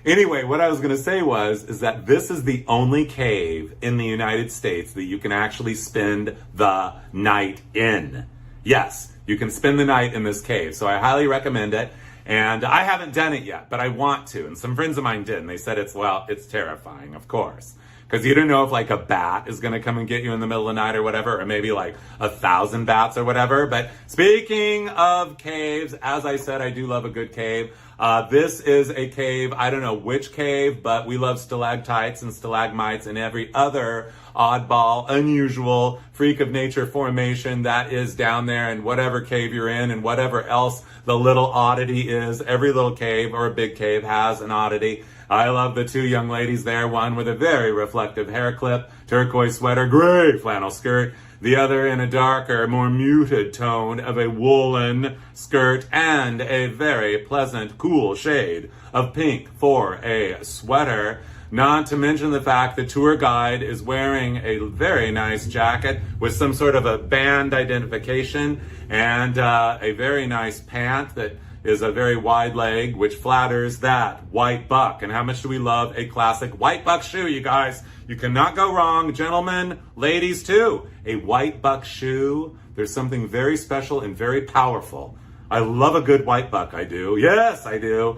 Anyway, what I was going to say is that this is the only cave in the United States that you can actually spend the night in. Yes, you can spend the night in this cave. So I highly recommend it. And I haven't done it yet, but I want to. And some friends of mine did, and they said it's terrifying, of course. Because you don't know if a bat is going to come and get you in the middle of the night or whatever, or maybe 1,000 bats or whatever. But speaking of caves, as I said, I do love a good cave. This is a cave, I don't know which cave, but we love stalactites and stalagmites and every other oddball, unusual, freak of nature formation that is down there in whatever cave you're in, and whatever else the little oddity is. Every little cave or a big cave has an oddity. I love the 2 young ladies there, one with a very reflective hair clip, turquoise sweater, gray flannel skirt, the other in a darker, more muted tone of a woolen skirt, and a very pleasant, cool shade of pink for a sweater. Not to mention the fact the tour guide is wearing a very nice jacket with some sort of a band identification, and a very nice pant that is a very wide leg, which flatters that white buck. And how much do we love a classic white buck shoe, you guys? You cannot go wrong. Gentlemen, ladies too. A white buck shoe. There's something very special and very powerful. I love a good white buck, I do. Yes, I do.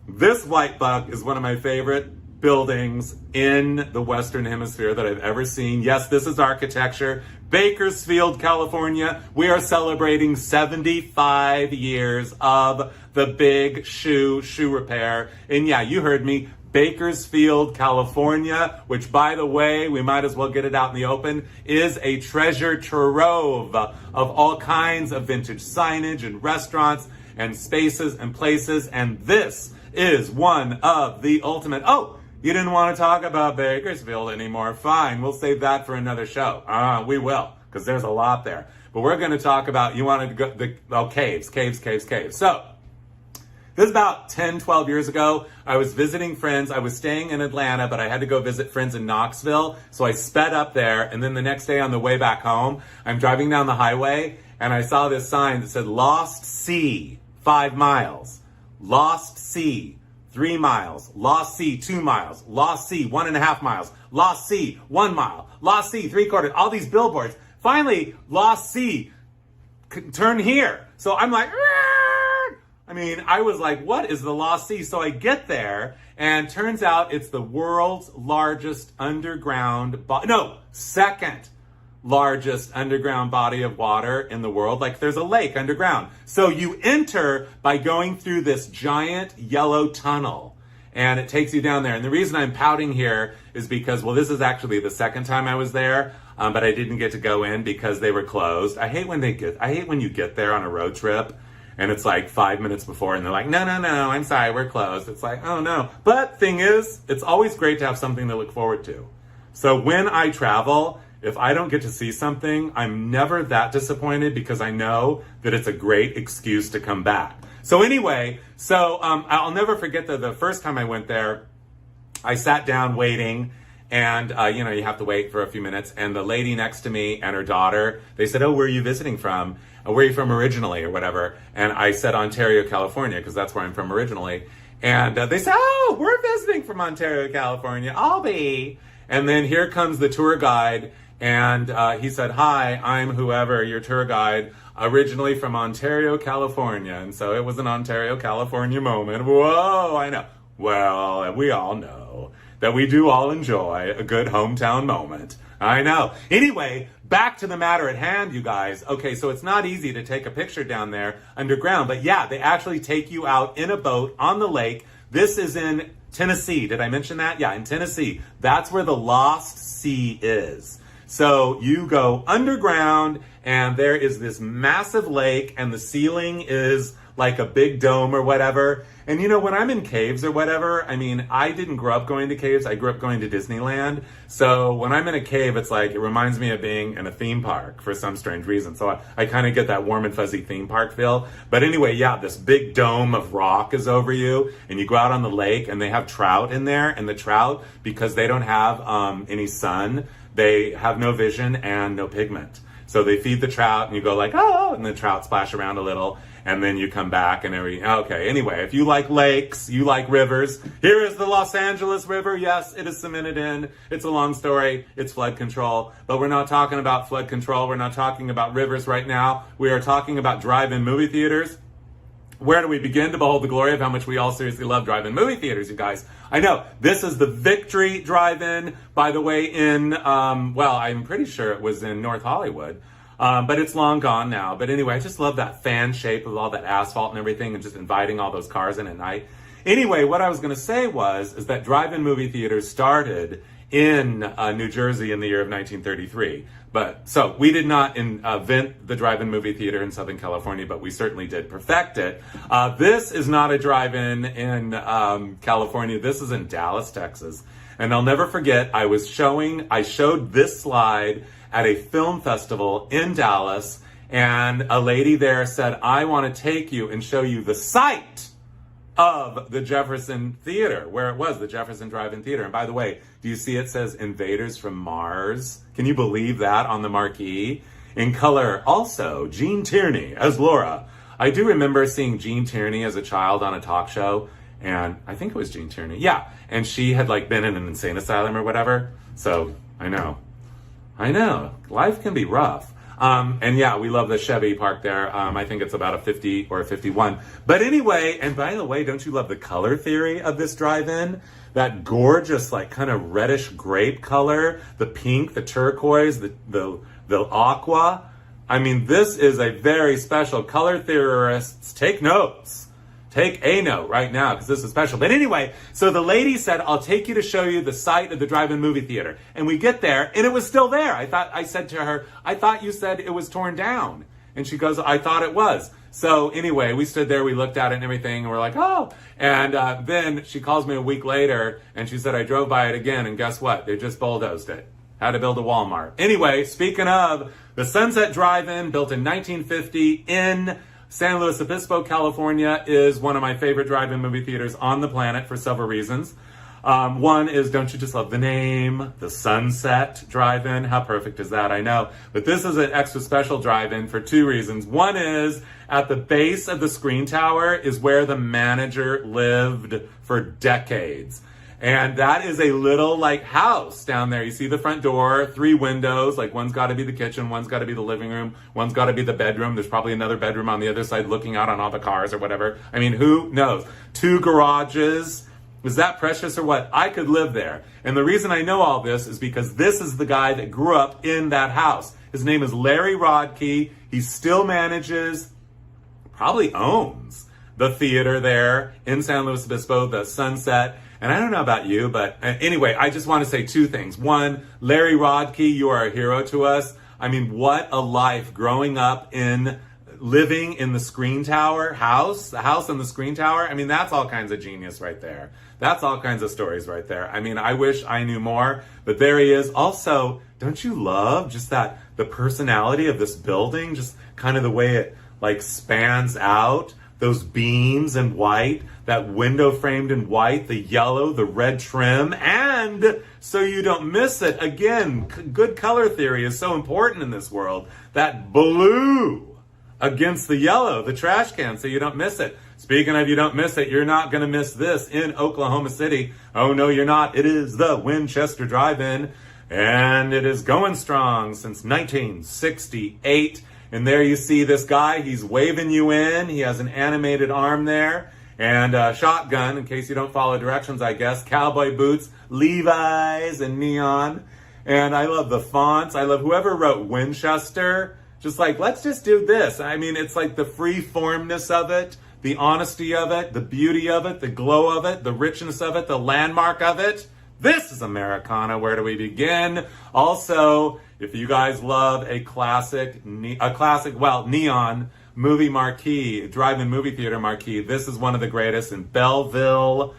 This white buck is one of my favorite buildings in the Western Hemisphere that I've ever seen. Yes, this is architecture. Bakersfield, California. We are celebrating 75 years of the big shoe repair. And yeah, you heard me. Bakersfield, California, which, by the way, we might as well get it out in the open, is a treasure trove of all kinds of vintage signage and restaurants and spaces and places. And this is one of the ultimate. Oh, you didn't want to talk about Bakersfield anymore. Fine, we'll save that for another show. We will, because there's a lot there. But we're going to talk about, you wanted to go, caves. So, this is about 10, 12 years ago. I was visiting friends. I was staying in Atlanta, but I had to go visit friends in Knoxville. So I sped up there, and then the next day on the way back home, I'm driving down the highway, and I saw this sign that said, Lost Sea, 5 miles. Lost Sea, 3 miles. Lost Sea, 2 miles. Lost Sea, 1.5 miles. Lost Sea, 1 mile. Lost Sea, 3/4. All these billboards. Finally, Lost Sea, turn here. So I'm like, I mean, I was like, what is the Lost Sea? So I get there, and turns out it's the world's largest underground, second largest underground body of water in the world. Like, there's a lake underground. So you enter by going through this giant yellow tunnel, and it takes you down there. And the reason I'm pouting here is because, well, this is actually the second time I was there, but I didn't get to go in because they were closed. I hate when you get there on a road trip, and it's like 5 minutes before, and they're like, no, I'm sorry, we're closed. It's like, oh no. But thing is, it's always great to have something to look forward to. So when I travel, if I don't get to see something, I'm never that disappointed because I know that it's a great excuse to come back. So anyway, I'll never forget the first time I went there, I sat down waiting, and you have to wait for a few minutes, and the lady next to me and her daughter, they said, oh, where are you visiting from? Where are you from originally, or whatever? And I said Ontario, California, because that's where I'm from originally. And they said, oh, we're visiting from Ontario, California. I'll be. And then here comes the tour guide, and he said, hi, I'm whoever, your tour guide, originally from Ontario, California. And so it was an Ontario, California moment. Whoa, I know. Well, we all know that we do all enjoy a good hometown moment. I know. Anyway, back to the matter at hand, you guys. Okay, so it's not easy to take a picture down there underground, but yeah, they actually take you out in a boat on the lake. This is in Tennessee. Did I mention that? Yeah, in Tennessee. That's where the Lost Sea is. So you go underground, and there is this massive lake, and the ceiling is like a big dome or whatever. And when I'm in caves or whatever, I mean, I didn't grow up going to caves. I grew up going to Disneyland. So when I'm in a cave, it's like, it reminds me of being in a theme park for some strange reason. So I kind of get that warm and fuzzy theme park feel. But anyway, yeah, this big dome of rock is over you, and you go out on the lake, and they have trout in there. And the trout, because they don't have any sun, they have no vision and no pigment. So they feed the trout, and you go like, oh, and the trout splash around a little, and then you come back and okay, anyway, if you like lakes, you like rivers, here is the Los Angeles River. Yes, it is cemented in. It's a long story. It's flood control. But we're not talking about flood control. We're not talking about rivers right now. We are talking about drive-in movie theaters. Where do we begin to behold the glory of how much we all seriously love drive-in movie theaters, you guys? I know, this is the Victory Drive-In, by the way, in, I'm pretty sure it was in North Hollywood, but it's long gone now. But anyway, I just love that fan shape of all that asphalt and everything, and just inviting all those cars in at night. Anyway, what I was going to say is that drive-in movie theaters started in New Jersey in the year of 1933. So we did not invent the drive-in movie theater in Southern California, but we certainly did perfect it. This is not a drive-in in California. This is in Dallas, Texas. And I'll never forget, I showed this slide at a film festival in Dallas, and a lady there said, I want to take you and show you the site of the Jefferson Theater, where it was, the Jefferson Drive-In Theater. And by the way, do you see it says Invaders from Mars? Can you believe that on the marquee? In color, also, Gene Tierney as Laura. I do remember seeing Gene Tierney as a child on a talk show, and I think it was Gene Tierney. Yeah, and she had been in an insane asylum or whatever. So, I know. Life can be rough. And yeah, we love the Chevy parked there. I think it's about a 50 or a 51. But anyway, and by the way, don't you love the color theory of this drive-in? That gorgeous, kind of reddish grape color, the pink, the turquoise, the aqua. I mean, this is a very special. Color theorists, take notes. Take a note right now, because this is special. But anyway, so the lady said, I'll take you to show you the site of the drive-in movie theater. And we get there, and it was still there. I said to her, I thought you said it was torn down. And she goes, I thought it was. So anyway, we stood there, we looked at it and everything, and we're like, oh. And then she calls me a week later, and she said, I drove by it again, and guess what? They just bulldozed it. Had to build a Walmart. Anyway, speaking of, the Sunset Drive-In, built in 1950 in San Luis Obispo, California, is one of my favorite drive-in movie theaters on the planet for several reasons. One is, don't you just love the name? The Sunset Drive-In. How perfect is that? I know. But this is an extra special drive-in for two reasons. One is, at the base of the screen tower is where the manager lived for decades. And that is a little like house down there. You see the front door, 3 windows, like one's got to be the kitchen, one's got to be the living room, one's got to be the bedroom. There's probably another bedroom on the other side looking out on all the cars or whatever. I mean, who knows? 2 garages. Is that precious or what? I could live there. And the reason I know all this is because this is the guy that grew up in that house. His name is Larry Rodkey. He still manages, probably owns, the theater there in San Luis Obispo, the Sunset. And I don't know about you, but anyway, I just want to say 2 things. One, Larry Rodkey, you are a hero to us. I mean, what a life growing up in, living in the Screen Tower house, the house in the Screen Tower. I mean, that's all kinds of genius right there. That's all kinds of stories right there. I mean, I wish I knew more, but there he is. Also, don't you love just that, the personality of this building, just kind of the way it like spans out? Those beams in white, that window framed in white, the yellow, the red trim, and so you don't miss it. Again, good color theory is so important in this world. That blue against the yellow, the trash can, so you don't miss it. Speaking of you don't miss it, you're not going to miss this in Oklahoma City. Oh, no, you're not. It is the Winchester Drive-In, and it is going strong since 1968. And there you see this guy, he's waving you in. He has an animated arm there and a shotgun, in case you don't follow directions, I guess. Cowboy boots, Levi's, and neon. And I love the fonts. I love whoever wrote Winchester. Just like, let's just do this. I mean, it's like the free-formness of it, the honesty of it, the beauty of it, the glow of it, the richness of it, the landmark of it. This is Americana. Where do we begin? Also, if you guys love a classic, neon movie marquee, drive-in movie theater marquee, this is one of the greatest in Belleville,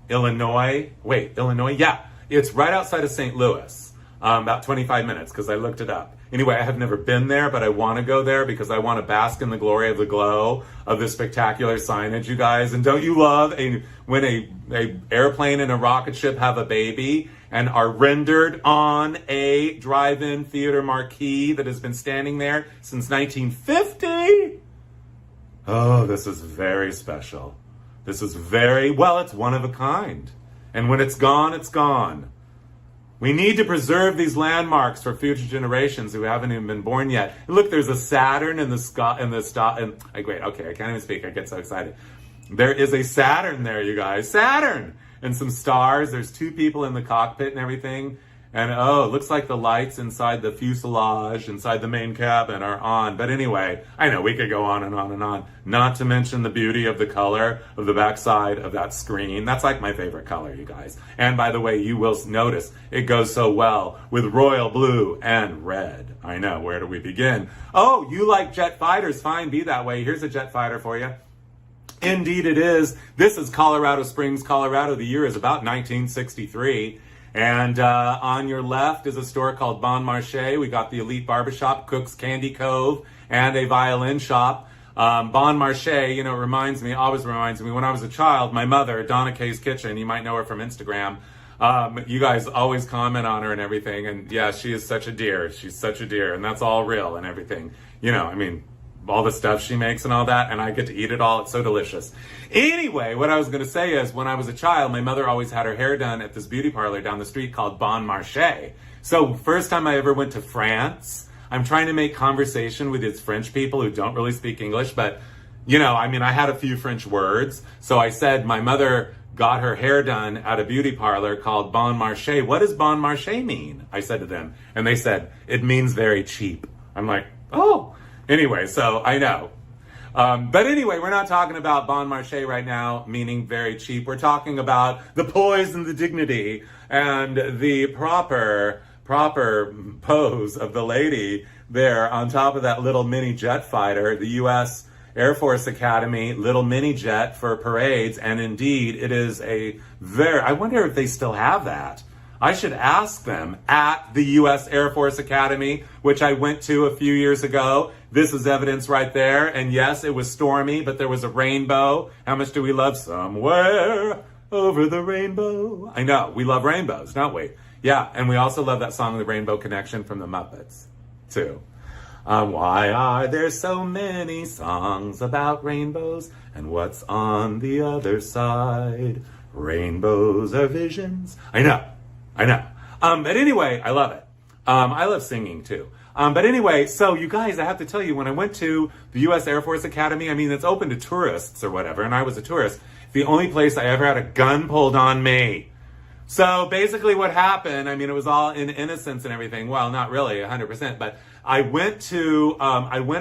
Illinois. Wait, Illinois? Yeah, it's right outside of St. Louis, about 25 minutes, because I looked it up. Anyway, I have never been there, but I want to go there because I want to bask in the glory of the glow of this spectacular signage, you guys. And don't you love when a airplane and a rocket ship have a baby and are rendered on a drive-in theater marquee that has been standing there since 1950? Oh, this is very special. This is it's one of a kind. And when it's gone, it's gone. We need to preserve these landmarks for future generations who haven't even been born yet. And look, there's a Saturn in the sky, wait, okay, I can't even speak. I get so excited. There is a Saturn there, you guys. Saturn! And some stars. There's 2 people in the cockpit and everything. And it looks like the lights inside the fuselage, inside the main cabin are on. But anyway, I know we could go on and on and on. Not to mention the beauty of the color of the backside of that screen. That's like my favorite color, you guys. And by the way, you will notice it goes so well with royal blue and red. I know, where do we begin? Oh, you like jet fighters? Fine, be that way. Here's a jet fighter for you. Indeed it is. This is Colorado Springs, Colorado. The year is about 1963. And on your left is a store called Bon Marché. We got the Elite Barbershop, Cook's Candy Cove, and a violin shop. Bon Marché, always reminds me, when I was a child, my mother, Donna Kay's Kitchen, you might know her from Instagram. You guys always comment on her and everything. And yeah, she is such a dear. She's such a dear. And that's all real and everything. All the stuff she makes and all that, and I get to eat it all. It's so delicious. Anyway, what I was going to say is, when I was a child, my mother always had her hair done at this beauty parlor down the street called Bon Marché. So first time I ever went to France, I'm trying to make conversation with these French people who don't really speak English, but, I had a few French words. So I said my mother got her hair done at a beauty parlor called Bon Marché. What does Bon Marché mean? I said to them. And they said, it means very cheap. I'm like, oh. Anyway, so I know. But anyway, we're not talking about Bon Marché right now, meaning very cheap. We're talking about the poise and the dignity and the proper pose of the lady there on top of that little mini jet fighter, the U.S. Air Force Academy little mini jet for parades. And indeed, it is I wonder if they still have that. I should ask them at the U.S. Air Force Academy, which I went to a few years ago. This is evidence right there. And yes, it was stormy, but there was a rainbow. How much do we love Somewhere Over the Rainbow? I know, we love rainbows, don't we? Yeah, and we also love that song, The Rainbow Connection from the Muppets, too. Why are there so many songs about rainbows? And what's on the other side? Rainbows are visions. I know. But anyway, I love it. I love singing too. But anyway, so you guys, I have to tell you, when I went to the U.S. Air Force Academy, I mean, it's open to tourists or whatever, and I was a tourist. It's the only place I ever had a gun pulled on me. So basically what happened, I mean, it was all in innocence and everything. Well, not really 100%, but I went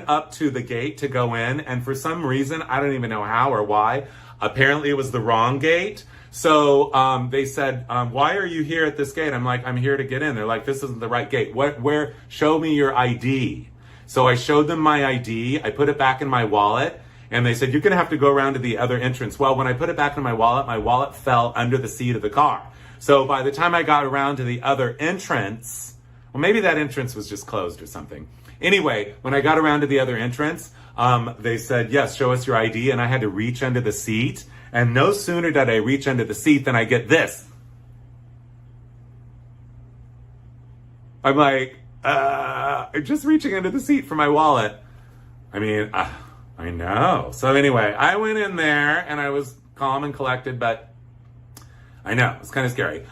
up to the gate to go in, and for some reason, I don't even know how or why, apparently it was the wrong gate. So they said, why are you here at this gate? I'm like, I'm here to get in. They're like, this isn't the right gate. Where? Show me your ID. So I showed them my ID. I put it back in my wallet. And they said, you're going to have to go around to the other entrance. Well, when I put it back in my wallet fell under the seat of the car. So by the time I got around to the other entrance, well, maybe that entrance was just closed or something. Anyway, when I got around to the other entrance, they said, yes, show us your ID. And I had to reach under the seat. And no sooner did I reach under the seat than I get this. I'm like, just reaching under the seat for my wallet. I mean, I know. So anyway, I went in there and I was calm and collected, but I know, it's kind of scary.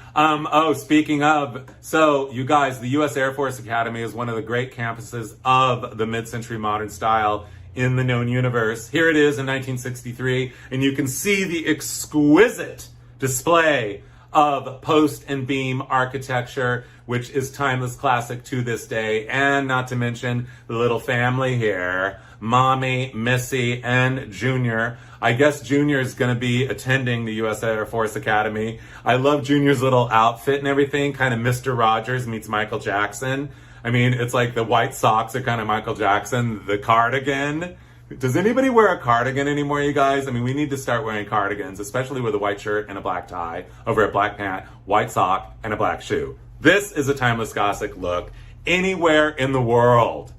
Speaking of, so you guys, the U.S. Air Force Academy is one of the great campuses of the mid-century modern style in the known universe. Here it is in 1963, and you can see the exquisite display of post and beam architecture, which is timeless classic to this day, and not to mention the little family here, Mommy, Missy, and Junior. I guess Junior is going to be attending the U.S. Air Force Academy. I love Junior's little outfit and everything, kind of Mr. Rogers meets Michael Jackson. I mean, it's like the white socks are kind of Michael Jackson, the cardigan. Does anybody wear a cardigan anymore, you guys? I mean, we need to start wearing cardigans, especially with a white shirt and a black tie over a black pant, white sock, and a black shoe. This is a timeless classic look anywhere in the world.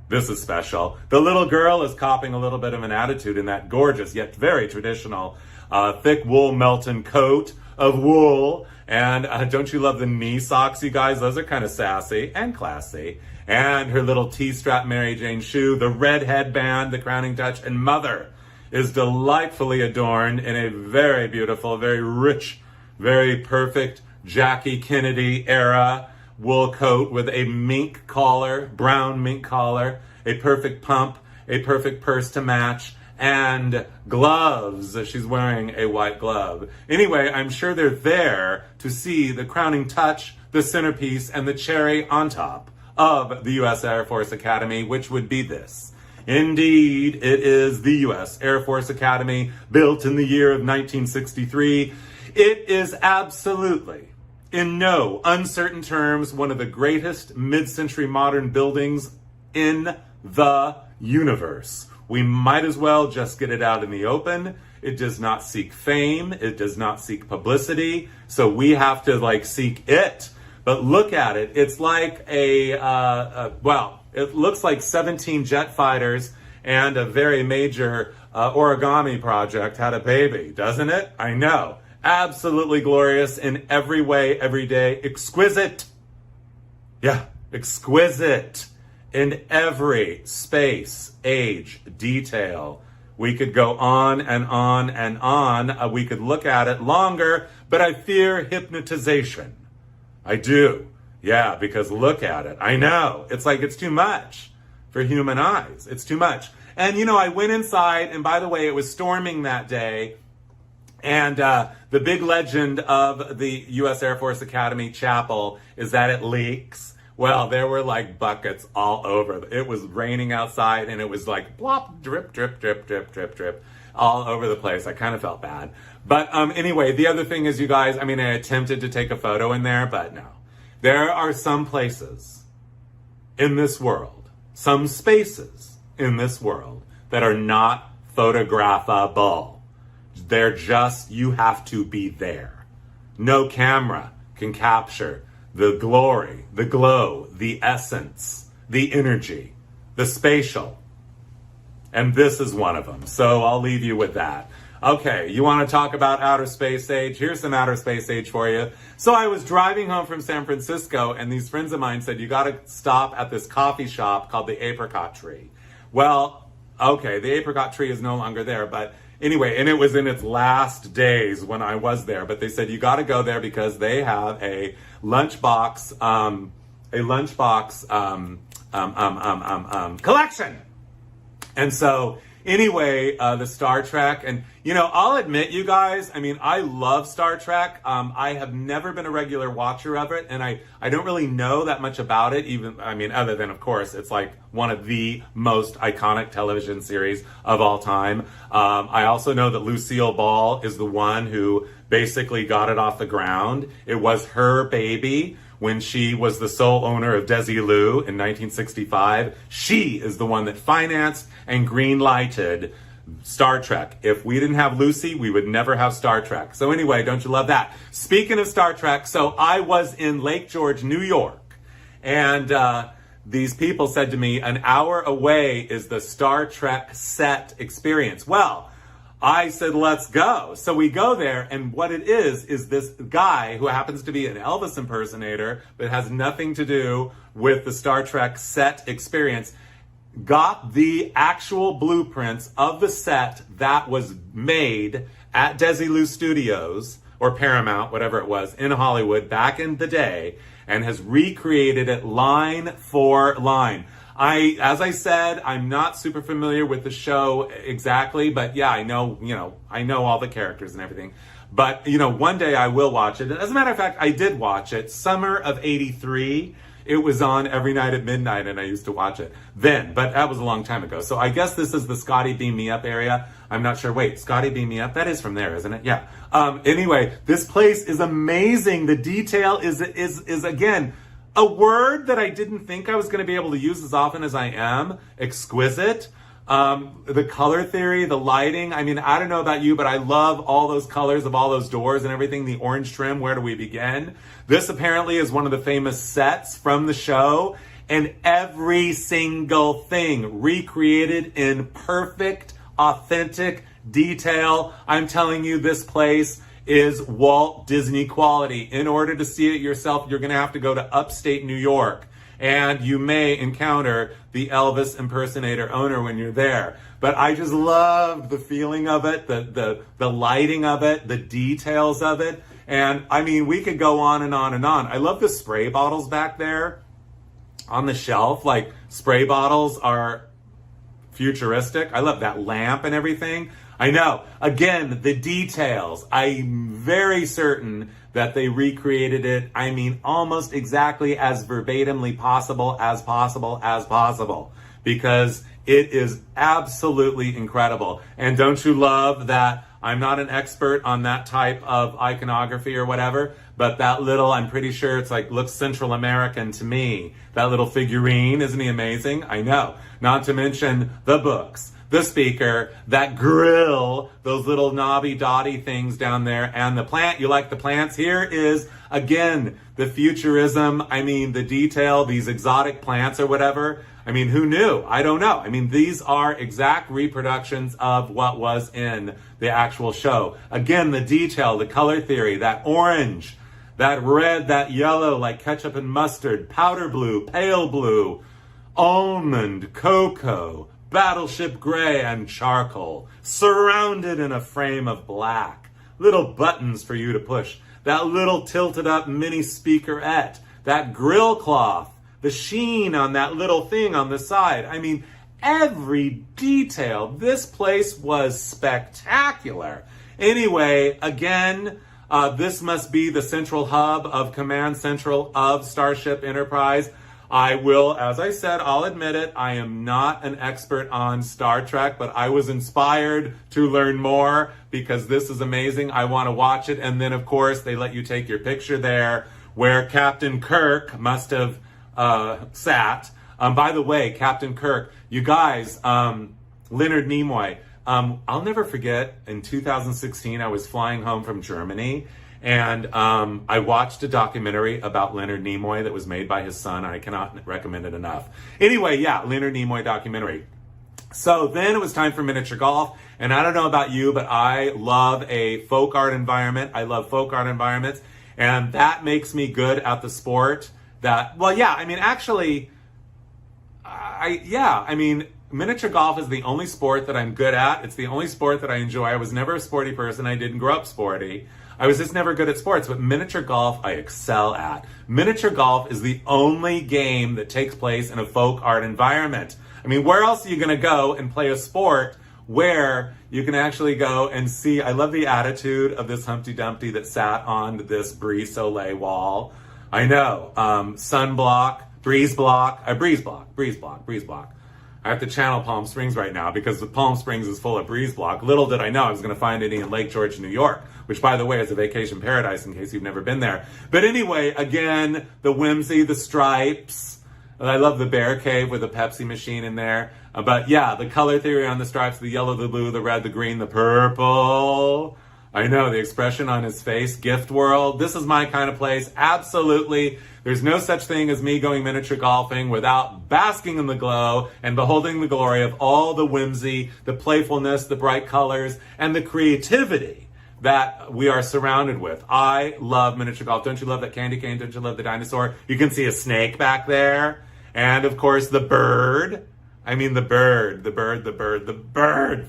This is special. The little girl is copping a little bit of an attitude in that gorgeous yet very traditional thick wool Melton coat of wool. And don't you love the knee socks, you guys? Those are kind of sassy and classy. And her little T-strap Mary Jane shoe, the red headband, the crowning touch, and mother is delightfully adorned in a very beautiful, very rich, very perfect Jackie Kennedy era wool coat with a mink collar, brown mink collar, a perfect pump, a perfect purse to match, and gloves. She's wearing a white glove. Anyway, I'm sure they're there to see the crowning touch, the centerpiece, and the cherry on top of the U.S. Air Force Academy, which would be this. Indeed, it is the U.S. Air Force Academy, built in the year of 1963. It is absolutely, in no uncertain terms, one of the greatest mid-century modern buildings in the universe. We might as well just get it out in the open. It does not seek fame. It does not seek publicity. So we have to seek it. But look at it. It's like it looks like 17 jet fighters and a very major origami project had a baby, doesn't it? I know. Absolutely glorious in every way, every day. Exquisite. Yeah, exquisite in every space, age, detail. We could go on and on and on. We could look at it longer, but I fear hypnotization. I do. Yeah, because look at it. I know. It's like it's too much for human eyes. It's too much. And, I went inside, and by the way, it was storming that day. And the big legend of the U.S. Air Force Academy Chapel is that it leaks. Well, there were buckets all over. It was raining outside, and it was plop, drip, drip, drip, drip, drip, drip, all over the place. I kind of felt bad. But anyway, the other thing is, you guys, I attempted to take a photo in there, but no. There are some places in this world, some spaces in this world that are not photographable. They're just, you have to be there. No camera can capture the glory, the glow, the essence, the energy, the spatial. And this is one of them. So I'll leave you with that. Okay, you want to talk about outer space age? Here's some outer space age for you. So I was driving home from San Francisco, and these friends of mine said, you got to stop at this coffee shop called the Apricot Tree. Well, okay, the Apricot Tree is no longer there, but Anyway, and it was in its last days when I was there, but they said you got to go there because they have a lunchbox, collection. And so anyway, the Star Trek, and you know, I'll admit, you guys, I mean, I love Star Trek. I have never been a regular watcher of it, and I don't really know that much about it, even, I mean, other than, of course, it's like one of the most iconic television series of all time. I also know that Lucille Ball is the one who basically got it off the ground. It was her baby. When she was the sole owner of Desilu in 1965, she is the one that financed and green-lighted Star Trek. If we didn't have Lucy, we would never have Star Trek. So anyway, don't you love that? Speaking of Star Trek, so I was in Lake George, New York, and these people said to me, an hour away is the Star Trek set experience. Well, I said, let's go. So we go there, and what it is this guy who happens to be an Elvis impersonator, but has nothing to do with the Star Trek set experience, got the actual blueprints of the set that was made at Desilu Studios, or Paramount, whatever it was, in Hollywood back in the day, and has recreated it line for line. As I said, I'm not super familiar with the show exactly, but yeah, I know all the characters and everything. But, one day I will watch it. As a matter of fact, I did watch it. Summer of '83. It was on every night at midnight, and I used to watch it then, but that was a long time ago. So I guess this is the Scotty Beam Me Up area. I'm not sure. Wait, Scotty Beam Me Up? That is from there, isn't it? Yeah. Anyway, this place is amazing. The detail is again, a word that I didn't think I was going to be able to use as often as I am. Exquisite. The color theory, the lighting. I mean, I don't know about you, but I love all those colors of all those doors and everything. The orange trim, where do we begin? This apparently is one of the famous sets from the show, and every single thing recreated in perfect, authentic detail. I'm telling you, this place is Walt Disney quality. In order to see it yourself, you're going to have to go to upstate New York, and you may encounter the Elvis impersonator owner when you're there. But I just loved the feeling of it, the lighting of it, the details of it. And I mean, we could go on and on and on. I love the spray bottles back there on the shelf. Like, spray bottles are futuristic. I love that lamp and everything. I know. Again, the details. I'm very certain that they recreated it, I mean, almost exactly as verbatimly possible, because it is absolutely incredible. And don't you love that? I'm not an expert on that type of iconography or whatever, but that little, I'm pretty sure it's like, looks Central American to me. That little figurine, isn't he amazing? I know. Not to mention the books, the speaker, that grill, those little knobby dotty things down there, and the plant. You like the plants? Here is, again, the futurism. I mean, the detail, these exotic plants or whatever. I mean, who knew? I don't know. I mean, these are exact reproductions of what was in the actual show. Again, the detail, the color theory, that orange, that red, that yellow, like ketchup and mustard, powder blue, pale blue, almond, cocoa, battleship gray, and charcoal, surrounded in a frame of black. Little buttons for you to push. That little tilted up mini speakerette, that grill cloth, the sheen on that little thing on the side. I mean, every detail. This place was spectacular. Anyway, again, this must be the central hub of Command Central of Starship Enterprise. I will, as I said, I'll admit it, I am not an expert on Star Trek, but I was inspired to learn more because this is amazing. I want to watch it. And then, of course, they let you take your picture there where Captain Kirk must have sat. By the way, Captain Kirk, you guys, Leonard Nimoy, I'll never forget, in 2016, I was flying home from Germany, and I watched a documentary about Leonard Nimoy that was made by his son. I cannot recommend it enough. Anyway, yeah, Leonard Nimoy documentary. So then it was time for miniature golf, and I don't know about you, but I love a folk art environment. I love folk art environments, and that makes me good at the sport. That, well, yeah, I mean, actually, miniature golf is the only sport that I'm good at. It's the only sport that I enjoy. I was never a sporty person. I didn't grow up sporty. I was just never good at sports, but miniature golf I excel at. Miniature golf is the only game that takes place in a folk art environment. I mean, where else are you gonna go and play a sport where you can actually go and see? I love the attitude of this Humpty Dumpty that sat on this Brise Soleil wall. I know, breeze block. I have to channel Palm Springs right now because the Palm Springs is full of breeze block. Little did I know I was going to find any in Lake George, New York, which, by the way, is a vacation paradise in case you've never been there. But anyway, again, the whimsy, the stripes. I love the bear cave with a Pepsi machine in there. But yeah, the color theory on the stripes, the yellow, the blue, the red, the green, the purple. I know, the expression on his face, gift world. This is my kind of place, absolutely. There's no such thing as me going miniature golfing without basking in the glow and beholding the glory of all the whimsy, the playfulness, the bright colors, and the creativity that we are surrounded with. I love miniature golf. Don't you love that candy cane? Don't you love the dinosaur? You can see a snake back there. And of course, the bird. I mean, the bird.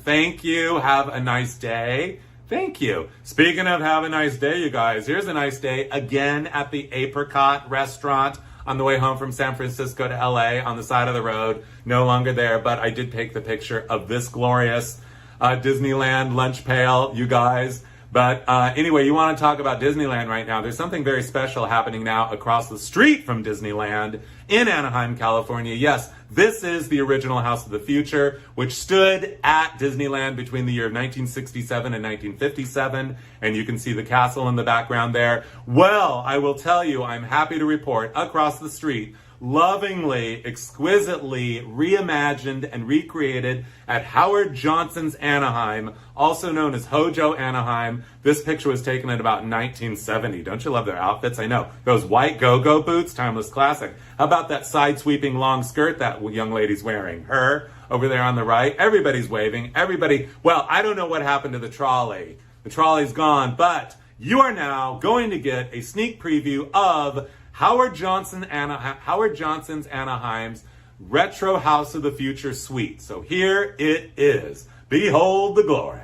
Thank you. Have a nice day. Thank you. Speaking of have a nice day, you guys, here's a nice day again at the Apricot restaurant on the way home from San Francisco to LA on the side of the road. No longer there, but I did take the picture of this glorious Disneyland lunch pail, you guys. But anyway, you want to talk about Disneyland right now. There's something very special happening now across the street from Disneyland in Anaheim, California. Yes, this is the original House of the Future, which stood at Disneyland between the year of 1967 and 1957. And you can see the castle in the background there. Well, I will tell you, I'm happy to report across the street, lovingly, exquisitely reimagined and recreated at Howard Johnson's Anaheim, also known as Hojo Anaheim. This picture was taken at about 1970. Don't you love their outfits? I know. Those white go-go boots, timeless classic. How about that side-sweeping long skirt that young lady's wearing? Her, over there on the right. Everybody's waving. Everybody. Well, I don't know what happened to the trolley. The trolley's gone, but you are now going to get a sneak preview of Howard Johnson's Anaheim's Retro House of the Future suite. So here it is. Behold the glory.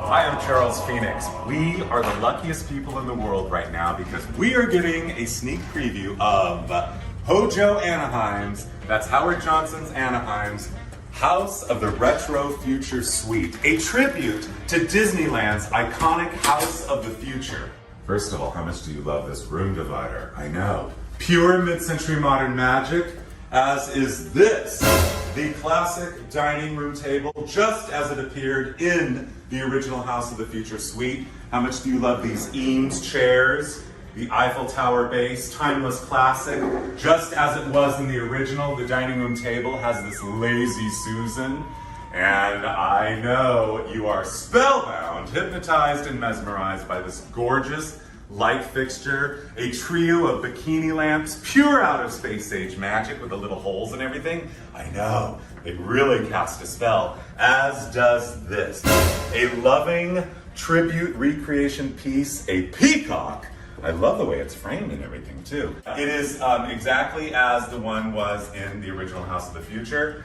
Hi, I'm Charles Phoenix. We are the luckiest people in the world right now because we are getting a sneak preview of Hojo Anaheim's, that's Howard Johnson's Anaheim's, House of the Retro Future Suite, a tribute to Disneyland's iconic House of the Future. First of all, how much do you love this room divider? I know. Pure mid-century modern magic, as is this, the classic dining room table, just as it appeared in the original House of the Future Suite. How much do you love these Eames chairs? The Eiffel Tower base, timeless classic, just as it was in the original. The dining room table has this lazy Susan, and I know you are spellbound, hypnotized, and mesmerized by this gorgeous light fixture, a trio of bikini lamps, pure outer space age magic with the little holes and everything. I know, they really cast a spell, as does this. A loving tribute recreation piece, a peacock. I love the way it's framed and everything too. It is exactly as the one was in the original House of the Future.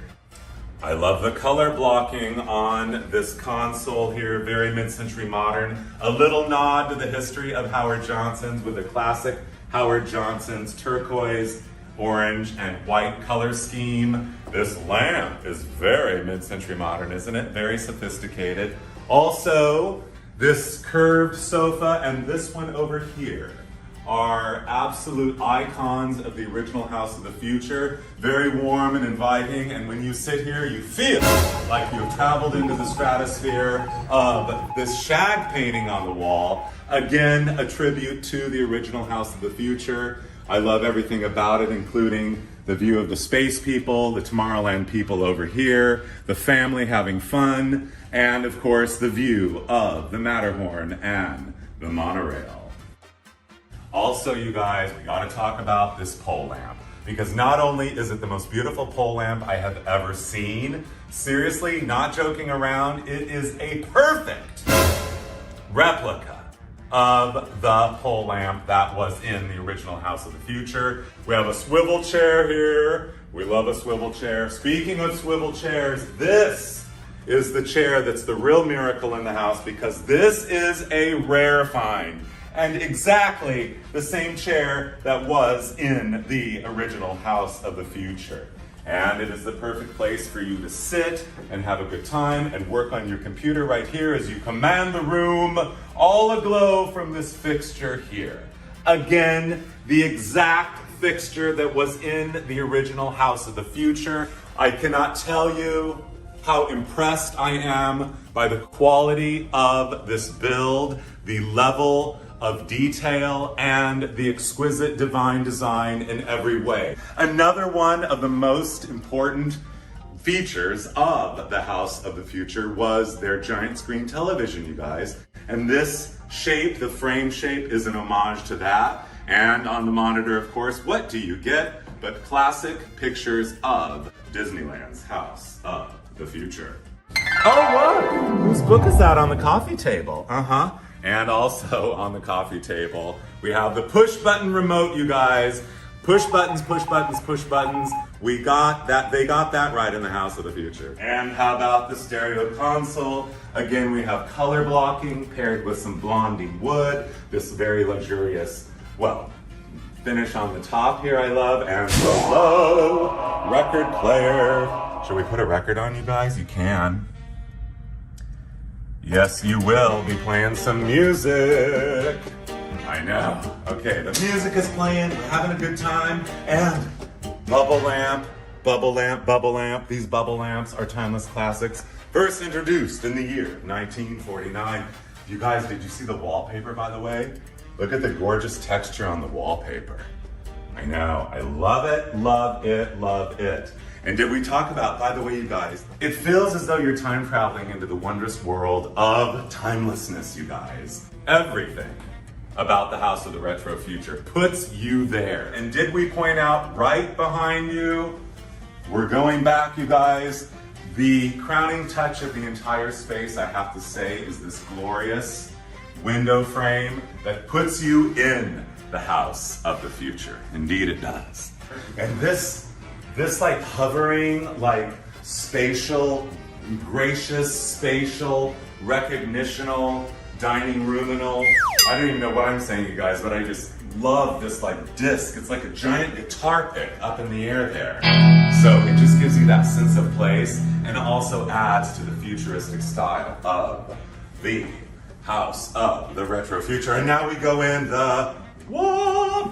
I love the color blocking on this console here, very mid-century modern. A little nod to the history of Howard Johnson's with the classic Howard Johnson's turquoise, orange, and white color scheme. This lamp is very mid-century modern, isn't it? Very sophisticated. Also, this curved sofa and this one over here are absolute icons of the original House of the Future. Very warm and inviting, and when you sit here, you feel like you've traveled into the stratosphere of this shag painting on the wall. Again, a tribute to the original House of the Future. I love everything about it, including the view of the space people, the Tomorrowland people over here, the family having fun, and of course the view of the Matterhorn and the monorail. Also, you guys, we gotta talk about this pole lamp, because not only is it the most beautiful pole lamp I have ever seen, seriously, not joking around, it is a perfect replica of the pole lamp that was in the original House of the Future. We have a swivel chair here. We love a swivel chair. Speaking of swivel chairs, this is the chair that's the real miracle in the house, because this is a rare find. And exactly the same chair that was in the original House of the Future. And it is the perfect place for you to sit and have a good time and work on your computer right here as you command the room, all aglow from this fixture here. Again, the exact fixture that was in the original House of the Future. I cannot tell you how impressed I am by the quality of this build, the level of detail, and the exquisite divine design in every way. Another one of the most important features of the House of the Future was their giant screen television, you guys. And this shape, the frame shape, is an homage to that. And on the monitor, of course, what do you get but classic pictures of Disneyland's House of the Future. Oh, look! Whose book is that on the coffee table? Uh-huh. And also on the coffee table, we have the push button remote, you guys. Push buttons, push buttons, push buttons. We got that, they got that right in the House of the Future. And how about the stereo console? Again, we have color blocking paired with some blondie wood. This very luxurious, well, finish on the top here I love, and the low record player. Should we put a record on, you guys? You can. Yes, you will be playing some music. I know. Okay, the music is playing, we're having a good time, and bubble lamp, bubble lamp, bubble lamp. These bubble lamps are timeless classics, first introduced in the year 1949. You guys, did you see the wallpaper, by the way? Look at the gorgeous texture on the wallpaper. I know, I love it, love it, love it. And did we talk about, by the way, you guys, it feels as though you're time traveling into the wondrous world of timelessness, you guys. Everything about the House of the Retro Future puts you there. And did we point out right behind you, we're going back, you guys, the crowning touch of the entire space, I have to say, is this glorious window frame that puts you in the House of the Future. Indeed it does. And this like hovering, like spatial, gracious, spatial, recognitional, dining roominal. I don't even know what I'm saying, you guys, but I just love this like disc. It's like a giant guitar pick up in the air there. So it just gives you that sense of place and also adds to the futuristic style of the House of the Retro Future. And now we go in the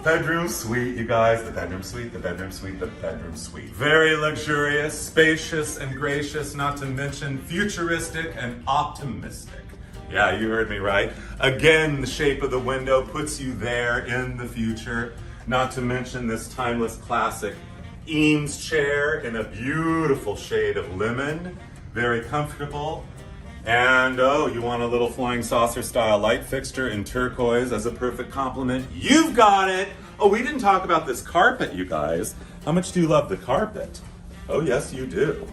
bedroom suite, you guys. The bedroom suite, the bedroom suite, the bedroom suite. Very luxurious, spacious, and gracious, not to mention futuristic and optimistic. Yeah, you heard me right. Again, the shape of the window puts you there in the future. Not to mention this timeless classic Eames chair in a beautiful shade of lemon. Very comfortable. And oh, you want a little flying saucer style light fixture in turquoise as a perfect complement? You've got it! Oh, we didn't talk about this carpet, you guys. How much do you love the carpet? Oh, yes, you do.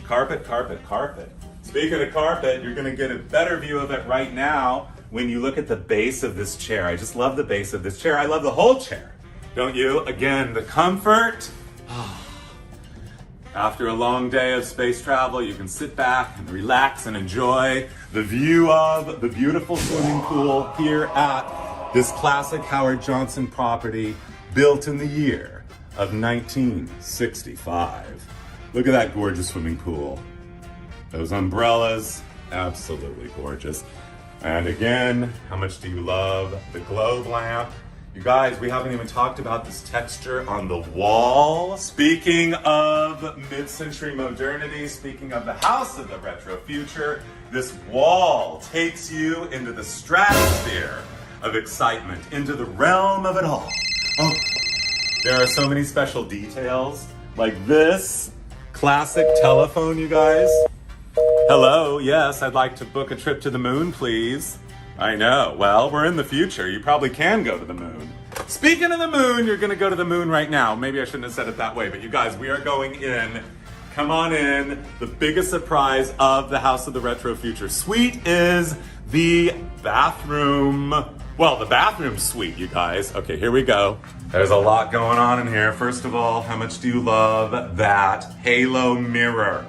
Carpet, carpet, carpet. Speaking of carpet, you're gonna get a better view of it right now when you look at the base of this chair. I just love the base of this chair. I love the whole chair, don't you? Again, the comfort. After a long day of space travel, you can sit back and relax and enjoy the view of the beautiful swimming pool here at this classic Howard Johnson property built in the year of 1965. Look at that gorgeous swimming pool. Those umbrellas, absolutely gorgeous. And again, how much do you love the globe lamp? You guys, we haven't even talked about this texture on the wall. Speaking of mid-century modernity, speaking of the House of the Retro Future, this wall takes you into the stratosphere of excitement, into the realm of it all. Oh, there are so many special details, like this classic telephone, you guys. Hello, yes, I'd like to book a trip to the moon, please. I know, well, we're in the future. You probably can go to the moon. Speaking of the moon, you're gonna go to the moon right now. Maybe I shouldn't have said it that way, but you guys, we are going in. Come on in. The biggest surprise of the House of the Retro Future suite is the bathroom. Well, the bathroom suite, you guys. Okay, here we go. There's a lot going on in here. First of all, how much do you love that halo mirror?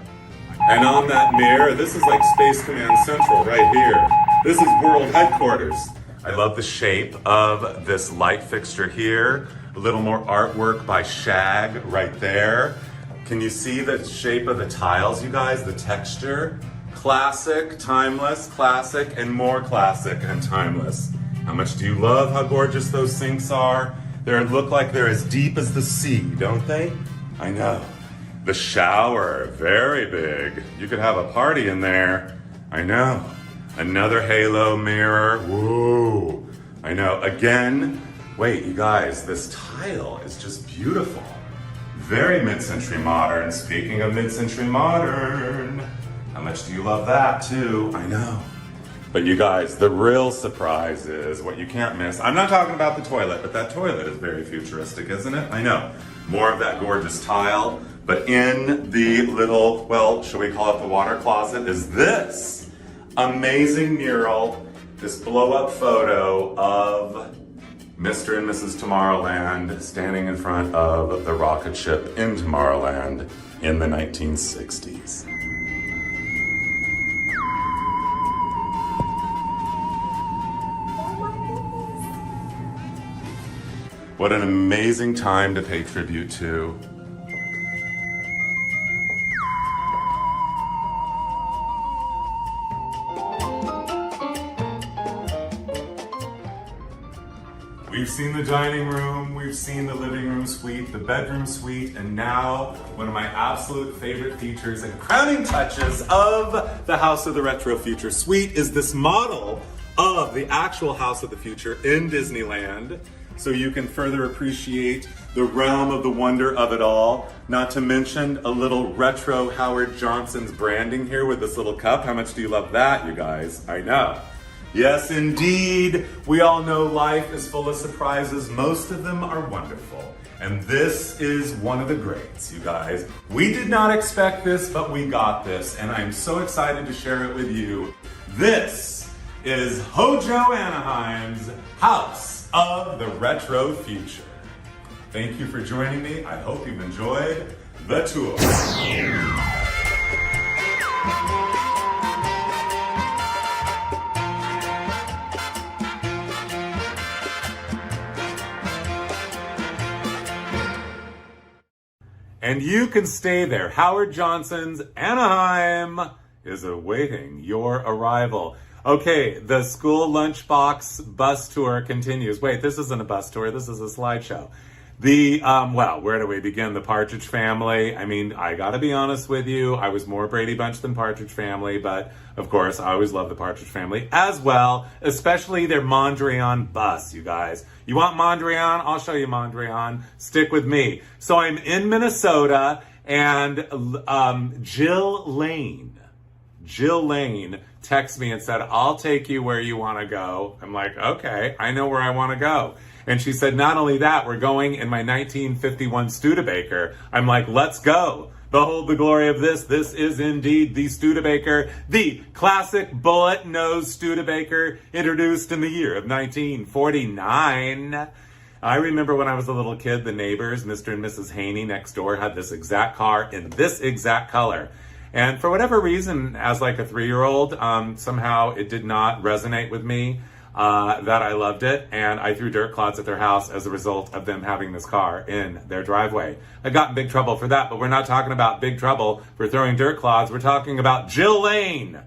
And on that mirror, this is like Space Command Central right here. This is world headquarters. I love the shape of this light fixture here. A little more artwork by Shag right there. Can you see the shape of the tiles, you guys? The texture? Classic, timeless, classic, and more classic and timeless. How much do you love how gorgeous those sinks are? They look like they're as deep as the sea, don't they? I know. The shower, very big. You could have a party in there. I know. Another halo mirror. Whoa. I know. Again, wait, you guys, this tile is just beautiful. Very mid-century modern. Speaking of mid-century modern, how much do you love that too? I know. But you guys, the real surprise is what you can't miss. I'm not talking about the toilet, but that toilet is very futuristic, isn't it? I know. More of that gorgeous tile. But in the little, well, shall we call it the water closet, is this amazing mural, this blow-up photo of Mr. and Mrs. Tomorrowland standing in front of the rocket ship in Tomorrowland in the 1960s. What an amazing time to pay tribute to. We've seen the dining room, we've seen the living room suite, the bedroom suite, and now one of my absolute favorite features and crowning touches of the House of the Retro Future suite is this model of the actual House of the Future in Disneyland. So you can further appreciate the realm of the wonder of it all. Not to mention a little retro Howard Johnson's branding here with this little cup. How much do you love that, you guys? I know. Yes, indeed. We all know life is full of surprises. Most of them are wonderful. And this is one of the greats, you guys. We did not expect this, but we got this. And I'm so excited to share it with you. This is Hojo Anaheim's House of the Retro Future. Thank you for joining me. I hope you've enjoyed the tour. And you can stay there. Howard Johnson's Anaheim is awaiting your arrival. Okay, the school lunchbox bus tour continues. Wait, this isn't a bus tour, this is a slideshow. Well, where do we begin? The Partridge Family. I mean, I gotta be honest with you, I was more Brady Bunch than Partridge Family, but of course, I always love the Partridge Family as well, especially their Mondrian bus, you guys. You want Mondrian? I'll show you Mondrian. Stick with me. So I'm in Minnesota, and Jill Lane texted me and said, I'll take you where you want to go. I'm like, okay, I know where I want to go. And she said, not only that, we're going in my 1951 Studebaker. I'm like, let's go. Behold the glory of this. This is indeed the Studebaker, the classic bullet nose Studebaker, introduced in the year of 1949. I remember when I was a little kid, the neighbors, Mr. and Mrs. Haney next door, had this exact car in this exact color. And for whatever reason, as like a 3-year-old, somehow it did not resonate with me that I loved it. And I threw dirt clods at their house as a result of them having this car in their driveway. I got in big trouble for that, but we're not talking about big trouble for throwing dirt clods. We're talking about Jill Lane.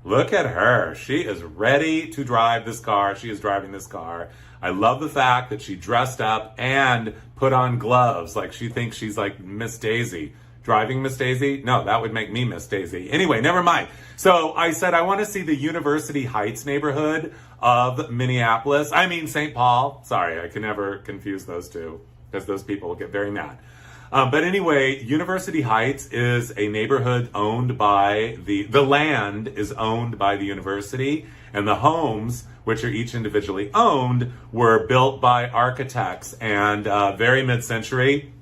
Look at her. She is ready to drive this car. She is driving this car. I love the fact that she dressed up and put on gloves like she thinks she's like Miss Daisy. Driving Miss Daisy? No, that would make me Miss Daisy. Anyway, never mind. So I said I want to see the University Heights neighborhood of Minneapolis. I mean St. Paul. Sorry, I can never confuse those two because those people will get very mad. But anyway, University Heights is a neighborhood owned by the land is owned by the university, and the homes, which are each individually owned, were built by architects and very mid-century.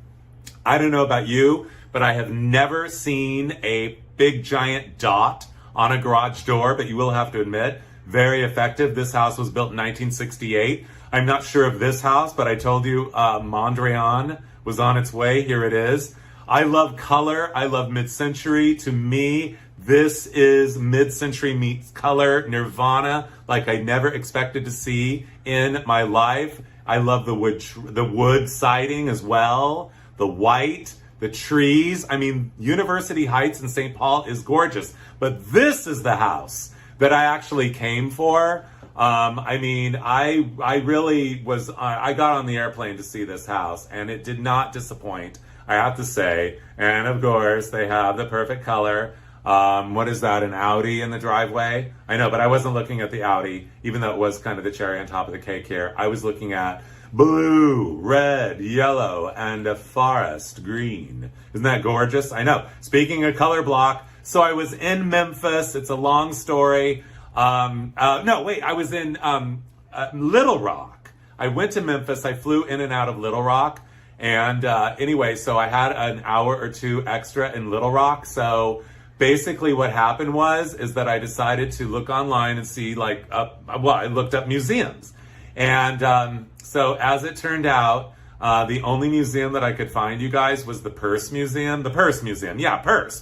I don't know about you, but I have never seen a big giant dot on a garage door, but you will have to admit very effective. This house was built in 1968. I'm not sure of this house, but I told you Mondrian was on its way. Here it is. I love color. I love mid-century. To me, this is mid-century meets color, nirvana, like I never expected to see in my life. I love the wood siding as well, the white, the trees. I mean, University Heights in St. Paul is gorgeous, but this is the house that I actually came for. I mean, I really was, I got on the airplane to see this house, and it did not disappoint, I have to say. And of course, they have the perfect color. What is that, an Audi in the driveway? I know, but I wasn't looking at the Audi, even though it was kind of the cherry on top of the cake here. I was looking at blue, red, yellow, and a forest green. Isn't that gorgeous? I know. Speaking of color block, so I was in Memphis. It's a long story. I was in Little Rock. I went to Memphis. I flew in and out of Little Rock. And anyway, so I had an hour or two extra in Little Rock. So basically what happened is that I decided to look online and see I looked up museums. And so as it turned out, the only museum that I could find, you guys, was the Purse Museum. The Purse Museum. Yeah, purse.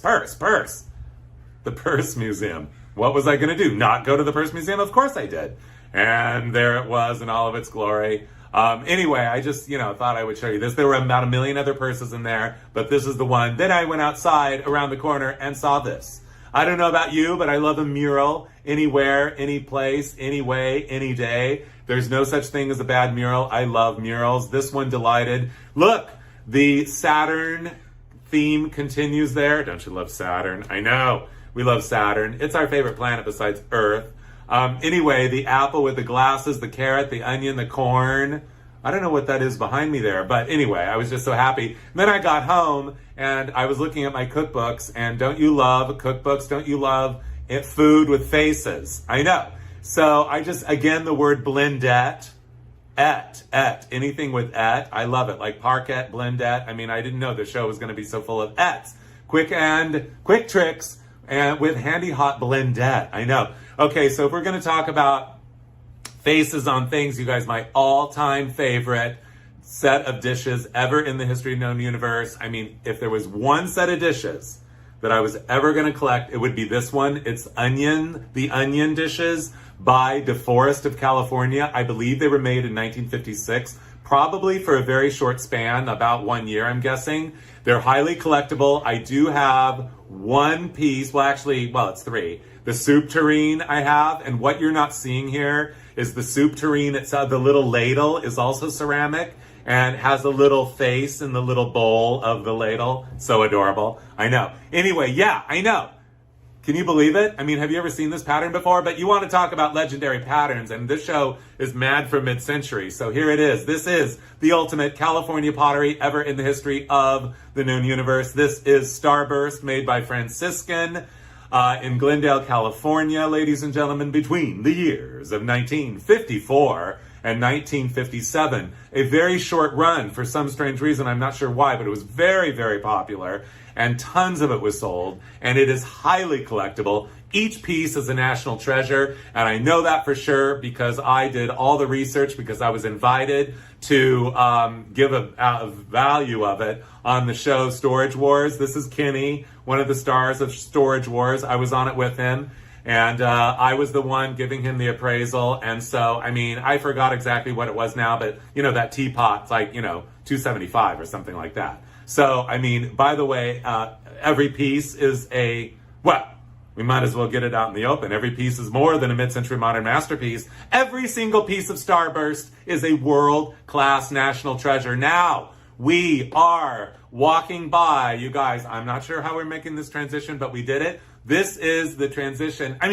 The Purse Museum. What was I going to do? Not go to the Purse Museum? Of course I did. And there it was in all of its glory. Anyway, I just, thought I would show you this. There were about 1 million other purses in there, but this is the one. Then I went outside around the corner and saw this. I don't know about you, but I love a mural anywhere, any place, any way, any day. There's no such thing as a bad mural. I love murals. This one delighted. Look, the Saturn theme continues there. Don't you love Saturn? I know. We love Saturn. It's our favorite planet besides Earth. Anyway, the apple with the glasses, the carrot, the onion, the corn. I don't know what that is behind me there, but anyway, I was just so happy. And then I got home and I was looking at my cookbooks, and don't you love cookbooks? Don't you love food with faces? I know. So I just, again, the word blendette, anything with et, I love it. Like parquet, blendette. I mean, I didn't know the show was going to be so full of ets. Quick tricks and with handy hot blendette. I know. Okay, so if we're going to talk about faces on things, you guys, my all-time favorite set of dishes ever in the history of known universe. I mean, if there was one set of dishes that I was ever going to collect, it would be this one. It's the onion dishes by DeForest of California. I believe they were made in 1956, probably for a very short span, about 1 year, I'm guessing. They're highly collectible. I do have one piece, it's three. The soup tureen I have, and what you're not seeing here is the soup tureen itself. The little ladle is also ceramic and has a little face in the little bowl of the ladle. So adorable. I know. Anyway, yeah, I know. Can you believe it? I mean, have you ever seen this pattern before? But you want to talk about legendary patterns, and this show is mad for mid-century. So here it is. This is the ultimate California pottery ever in the history of the known universe. This is Starburst, made by Franciscan in Glendale, California, ladies and gentlemen, between the years of 1954 and 1957. A very short run for some strange reason. I'm not sure why, but it was very, very popular, and tons of it was sold, and it is highly collectible. Each piece is a national treasure, and I know that for sure because I did all the research, because I was invited to give a value of it on the show Storage Wars. This is Kenny, one of the stars of Storage Wars. I was on it with him, and I was the one giving him the appraisal. And so, I mean, I forgot exactly what it was now, but that teapot's like, $275 or something like that. So, I mean, by the way, every piece is we might as well get it out in the open. Every piece is more than a mid-century modern masterpiece. Every single piece of Starburst is a world-class national treasure. Now, we are walking by, you guys, I'm not sure how we're making this transition, but we did it. This is the transition. I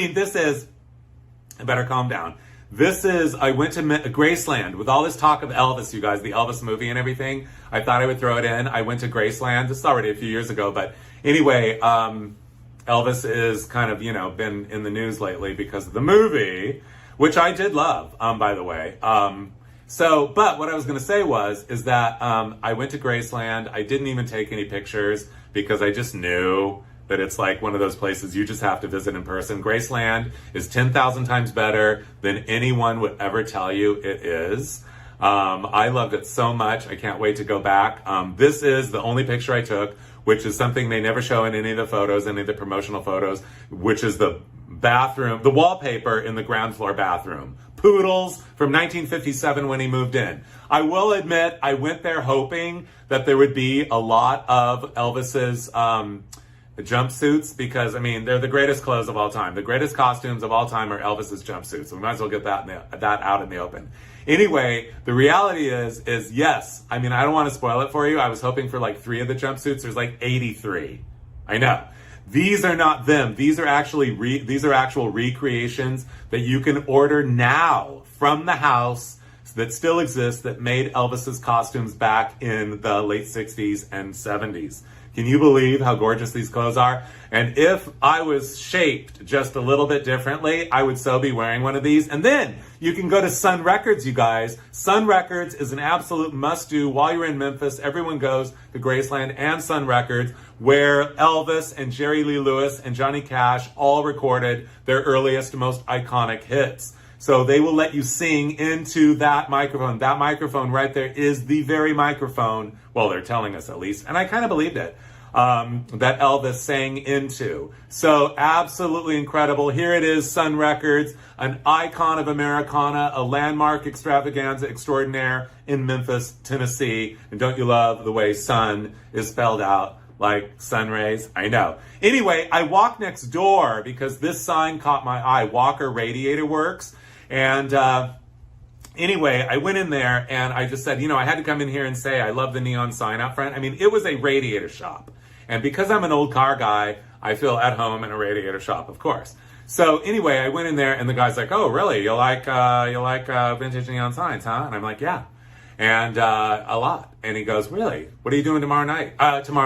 better calm down. I went to Graceland with all this talk of Elvis, you guys, the Elvis movie and everything. I thought I would throw it in. I went to Graceland. This is already a few years ago, but anyway, Elvis is kind of, been in the news lately because of the movie, which I did love, by the way. But what I was going to say is that I went to Graceland. I didn't even take any pictures because I just knew that it's like one of those places you just have to visit in person. Graceland is 10,000 times better than anyone would ever tell you it is. I loved it so much. I can't wait to go back. This is the only picture I took, which is something they never show in any of the photos, any of the promotional photos, which is the bathroom, the wallpaper in the ground floor bathroom. Poodles from 1957 when he moved in. I will admit, I went there hoping that there would be a lot of Elvis's jumpsuits, because I mean, they're the greatest clothes of all time. The greatest costumes of all time are Elvis's jumpsuits. So we might as well get that out in the open. Anyway, the reality is yes. I mean, I don't want to spoil it for you. I was hoping for like 3 of the jumpsuits. There's like 83. I know. These are not them. These are actually these are actual recreations that you can order now from the house that still exists that made Elvis's costumes back in the late 60s and 70s. Can you believe how gorgeous these clothes are? And if I was shaped just a little bit differently, I would so be wearing one of these. And then you can go to Sun Records, you guys. Sun Records is an absolute must-do while you're in Memphis. Everyone goes to Graceland and Sun Records, where Elvis and Jerry Lee Lewis and Johnny Cash all recorded their earliest, most iconic hits. So they will let you sing into that microphone. That microphone right there is the very microphone, well, they're telling us at least, and I kind of believed it, that Elvis sang into. So absolutely incredible. Here it is, Sun Records, an icon of Americana, a landmark extravaganza extraordinaire in Memphis, Tennessee. And don't you love the way sun is spelled out like sun rays? I know. Anyway, I walked next door because this sign caught my eye, Walker Radiator Works. And anyway, I went in there and I just said, I had to come in here and say, I love the neon sign out front. I mean, it was a radiator shop. And because I'm an old car guy, I feel at home in a radiator shop, of course. So anyway, I went in there and the guy's like, oh, really? You like vintage neon signs, huh? And I'm like, yeah. And a lot. And he goes, really? What are you doing tomorrow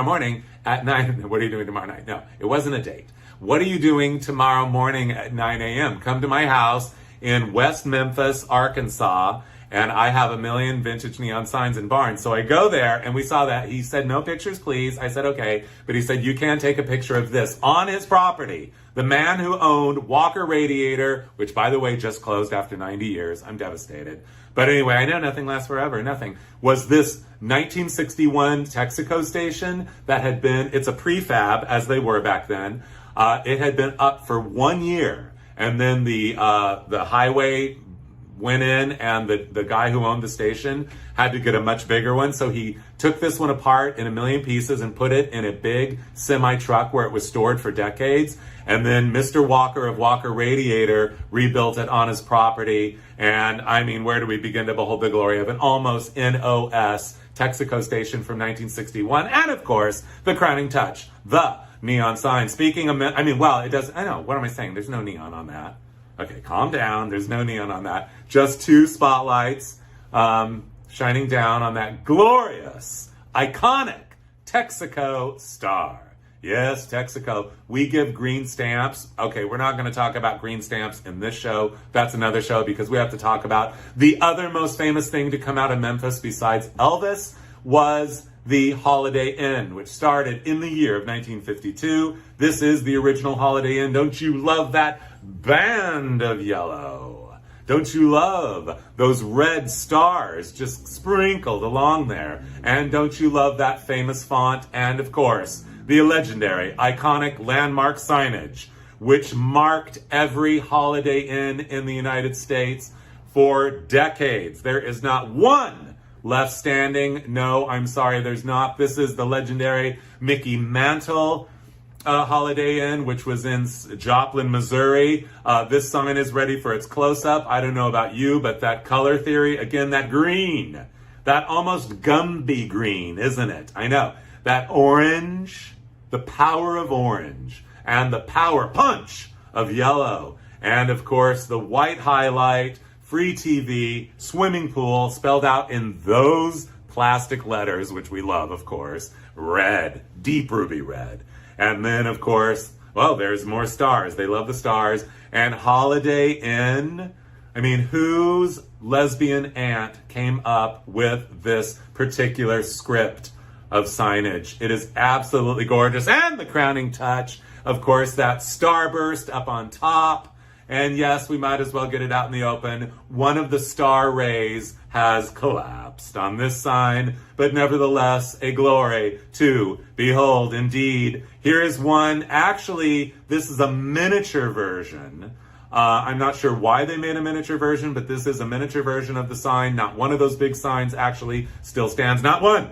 morning at 9? What are you doing tomorrow night? No, it wasn't a date. What are you doing tomorrow morning at 9 a.m.? Come to my house in West Memphis, Arkansas, and I have a million vintage neon signs in barns. So I go there, and we saw that. He said, no pictures, please. I said, okay. But he said, you can take a picture of this on his property. The man who owned Walker Radiator, which, by the way, just closed after 90 years. I'm devastated. But anyway, I know nothing lasts forever. Nothing. Was this 1961 Texaco station that had been, it's a prefab, as they were back then. It had been up for 1 year. And then the highway went in, and the guy who owned the station had to get a much bigger one. So he took this one apart in a million pieces and put it in a big semi truck where it was stored for decades. And then Mr. Walker of Walker Radiator rebuilt it on his property. And I mean, where do we begin to behold the glory of an almost NOS Texaco station from 1961? And of course, the crowning touch, the neon sign. Speaking of, it does, I know, what am I saying? There's no neon on that. Okay, calm down. There's no neon on that. Just 2 spotlights shining down on that glorious, iconic Texaco star. Yes, Texaco. We give green stamps. Okay, we're not going to talk about green stamps in this show. That's another show, because we have to talk about the other most famous thing to come out of Memphis besides Elvis was the Holiday Inn, which started in the year of 1952. This is the original Holiday Inn. Don't you love that band of yellow? Don't you love those red stars just sprinkled along there? And don't you love that famous font? And of course, the legendary, iconic landmark signage, which marked every Holiday Inn in the United States for decades. There is not one left standing. No, I'm sorry, there's not. This is the legendary Mickey Mantle Holiday Inn, which was in Joplin, Missouri. This sign is ready for its close-up. I don't know about you, but that color theory, again, that green, that almost Gumby green, isn't it? I know. That orange, the power of orange, and the power punch of yellow. And of course, the white highlight, free TV, swimming pool, spelled out in those plastic letters, which we love, of course, red, deep ruby red. And then, of course, well, there's more stars. They love the stars. And Holiday Inn, I mean, whose lesbian aunt came up with this particular script? of signage. It is absolutely gorgeous. And the crowning touch, of course, that starburst up on top. And yes, we might as well get it out in the open. One of the star rays has collapsed on this sign, but nevertheless, a glory to behold indeed. Here is one. Actually, this is a miniature version. I'm not sure why they made a miniature version, but this is a miniature version of the sign. Not one of those big signs actually still stands. Not one.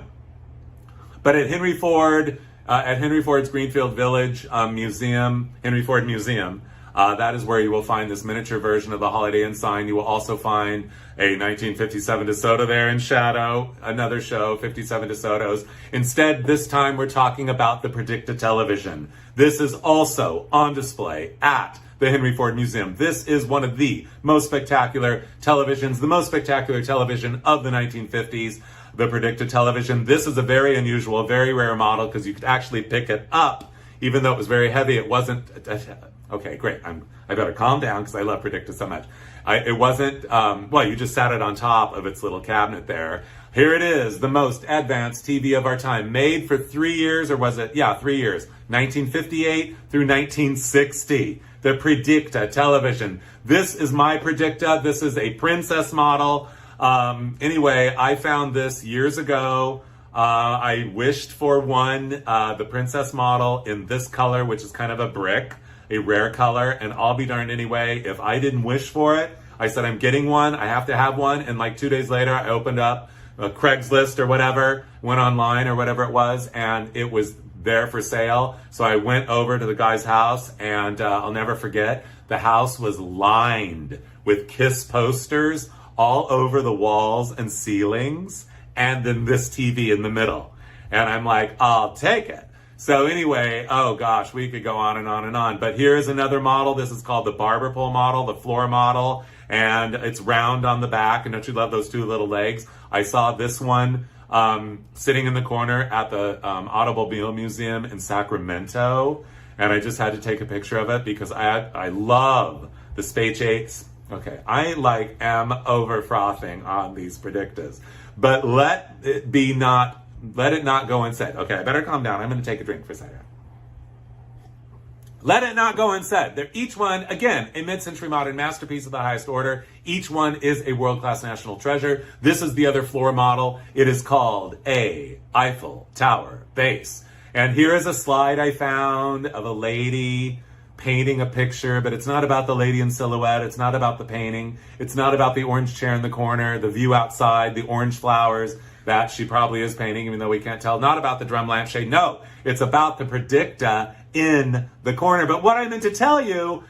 But at Henry Ford's Greenfield Village Museum, Henry Ford Museum, that is where you will find this miniature version of the Holiday Inn sign. You will also find a 1957 DeSoto there in shadow, another show, 57 DeSotos. Instead, this time we're talking about the Predicta television. This is also on display at the Henry Ford Museum. This is one of the most spectacular televisions, the most spectacular television of the 1950s. The Predicta television. This is a very unusual, very rare model because you could actually pick it up, even though it was very heavy. It wasn't. Okay, great. I better calm down because I love Predicta so much. It wasn't. Well, you just sat it on top of its little cabinet there. Here it is, the most advanced TV of our time, made for 3 years, or was it? Yeah, 3 years. 1958 through 1960. The Predicta television. This is my Predicta. This is a princess model. Anyway, I found this years ago. I wished for one, the princess model in this color, which is kind of a brick, a rare color, and I'll be darned anyway. If I didn't wish for it, I said, I'm getting one, I have to have one, and like 2 days later, I opened up Craigslist or whatever, went online or whatever it was, and it was there for sale. So I went over to the guy's house, and I'll never forget, the house was lined with Kiss posters all over the walls and ceilings, and then this TV in the middle. And I'm like, I'll take it. So anyway, oh gosh, we could go on and on and on. But here is another model. This is called the barber pole model, the floor model, and it's round on the back. And don't you love those two little legs? I saw this one sitting in the corner at the Automobile Museum in Sacramento, and I just had to take a picture of it because I love the Space 8s. Okay, I am over frothing on these Predictas, but let it not go unsaid. Okay, I better calm down. I'm going to take a drink for a second. Let it not go unsaid. They're each one, again, a mid-century modern masterpiece of the highest order. Each one is a world-class national treasure. This is the other floor model. It is called a Eiffel Tower base. And here is a slide I found of a lady painting a picture, but it's not about the lady in silhouette. It's not about the painting. It's not about the orange chair in the corner, the view outside, the orange flowers that she probably is painting, even though we can't tell. Not about the drum lampshade. No, it's about the Predicta in the corner. But what I meant to tell you,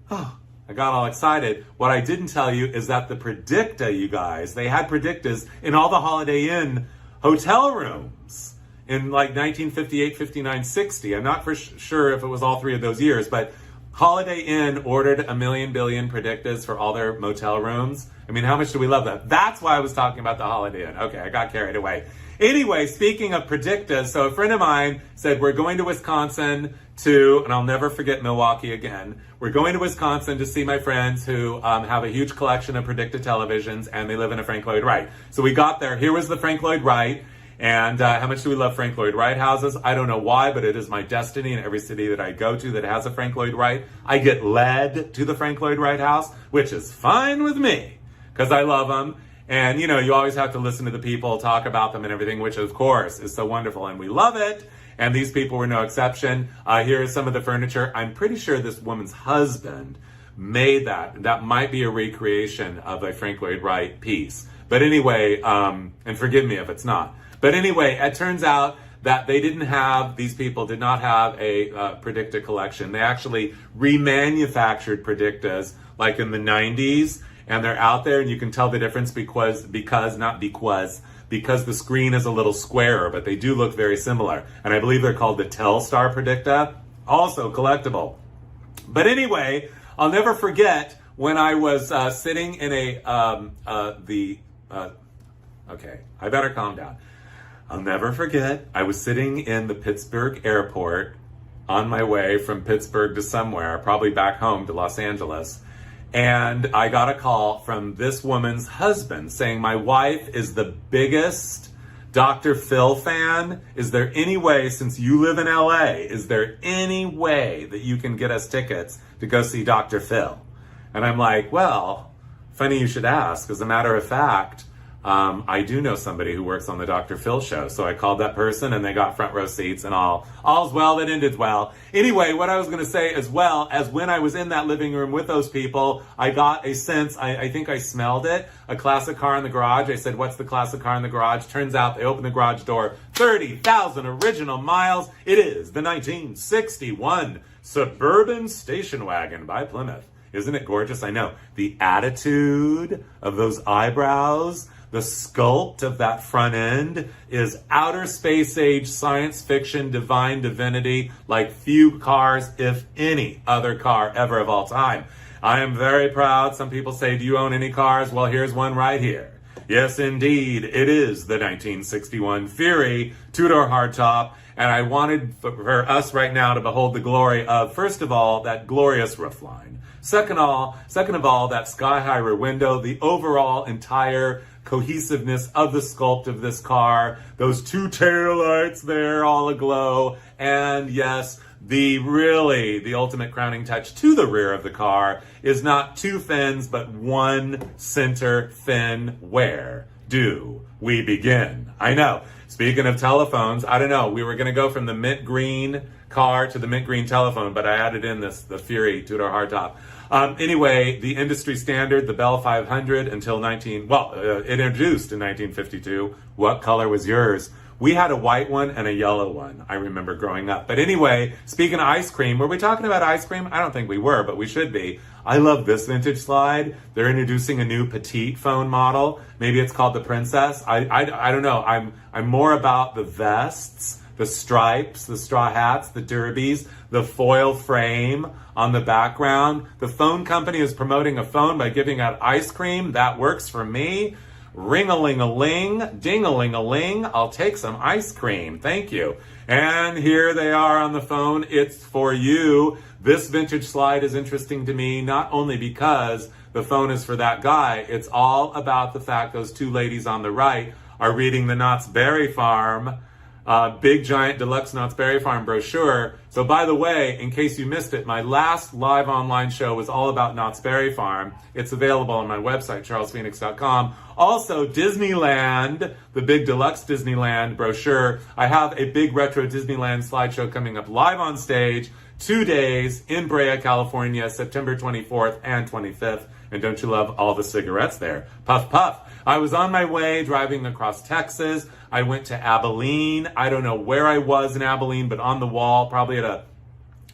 I got all excited. What I didn't tell you is that the Predicta, you guys, they had Predictas in all the Holiday Inn hotel rooms in like 1958, 59, 60. I'm not for sure if it was all three of those years, but Holiday Inn ordered 1 million billion Predictas for all their motel rooms. I mean, how much do we love that? That's why I was talking about the Holiday Inn. Okay, I got carried away. Anyway, speaking of Predictas, so a friend of mine said, we're going to Wisconsin to, and I'll never forget Milwaukee again, we're going to Wisconsin to see my friends who have a huge collection of Predicta televisions, and they live in a Frank Lloyd Wright. So we got there. Here was the Frank Lloyd Wright. And how much do we love Frank Lloyd Wright houses? I don't know why, but it is my destiny in every city that I go to that has a Frank Lloyd Wright. I get led to the Frank Lloyd Wright house, which is fine with me because I love them. And, you know, you always have to listen to the people, talk about them and everything, which of course is so wonderful. And we love it. And these people were no exception. Here is some of the furniture. I'm pretty sure this woman's husband made that. That might be a recreation of a Frank Lloyd Wright piece. But anyway, and forgive me if it's not. But anyway, it turns out that these people did not have a Predicta collection. They actually remanufactured Predictas like in the 90s, and they're out there, and you can tell the difference because the screen is a little squarer, but they do look very similar. And I believe they're called the Telstar Predicta, also collectible. But anyway, I'll never forget when I was sitting in okay, I better calm down. I'll never forget, I was sitting in the Pittsburgh airport on my way from Pittsburgh to somewhere, probably back home to Los Angeles, and I got a call from this woman's husband saying, my wife is the biggest Dr. Phil fan? Is there any way, since you live in LA, is there any way that you can get us tickets to go see Dr. Phil? And I'm like, well, funny you should ask. As a matter of fact, I do know somebody who works on the Dr. Phil show. So I called that person and they got front row seats and all's well that ended well. Anyway, what I was going to say, as well as when I was in that living room with those people, I got a sense, I think I smelled it, a classic car in the garage. I said, what's the classic car in the garage? Turns out they opened the garage door, 30,000 original miles. It is the 1961 Suburban Station Wagon by Plymouth. Isn't it gorgeous? I know. The attitude of those eyebrows, the sculpt of that front end is outer space age, science fiction, divine divinity, like few cars, if any other car ever of all time. I am very proud. Some people say, do you own any cars? Well, here's one right here. Yes, indeed. It is the 1961 Fury two-door hardtop. And I wanted for us right now to behold the glory of, first of all, that glorious roofline. Second of all, that sky-high rear window, the overall entire cohesiveness of the sculpt of this car, those two taillights there all aglow, and yes, the ultimate crowning touch to the rear of the car is not two fins, but one center fin. Where do we begin? I know. Speaking of telephones, I don't know. We were going to go from the mint green car to the mint green telephone, but I added in the Fury two-door hardtop. Anyway, the industry standard, the Bell 500 until introduced in 1952. What color was yours? We had a white one and a yellow one, I remember growing up. But anyway, speaking of ice cream, were we talking about ice cream? I don't think we were, but we should be. I love this vintage slide. They're introducing a new petite phone model. Maybe it's called the Princess. I don't know. I'm more about the vests, the stripes, the straw hats, the derbies, the foil frame on the background. The phone company is promoting a phone by giving out ice cream. That works for me. Ring-a-ling-a-ling, ding-a-ling-a-ling, I'll take some ice cream. Thank you. And here they are on the phone. It's for you. This vintage slide is interesting to me, not only because the phone is for that guy. It's all about the fact those two ladies on the right are reading the Knott's Berry Farm big giant deluxe Knott's Berry Farm brochure. So by the way, in case you missed it, my last live online show was all about Knott's Berry Farm. It's available on my website, charlesphoenix.com. Also, Disneyland, the big deluxe Disneyland brochure. I have a big retro Disneyland slideshow coming up live on stage, 2 days in Brea, California, September 24th and 25th. And don't you love all the cigarettes there? Puff, puff. I was on my way driving across Texas. I went to Abilene. I don't know where I was in Abilene, but on the wall, I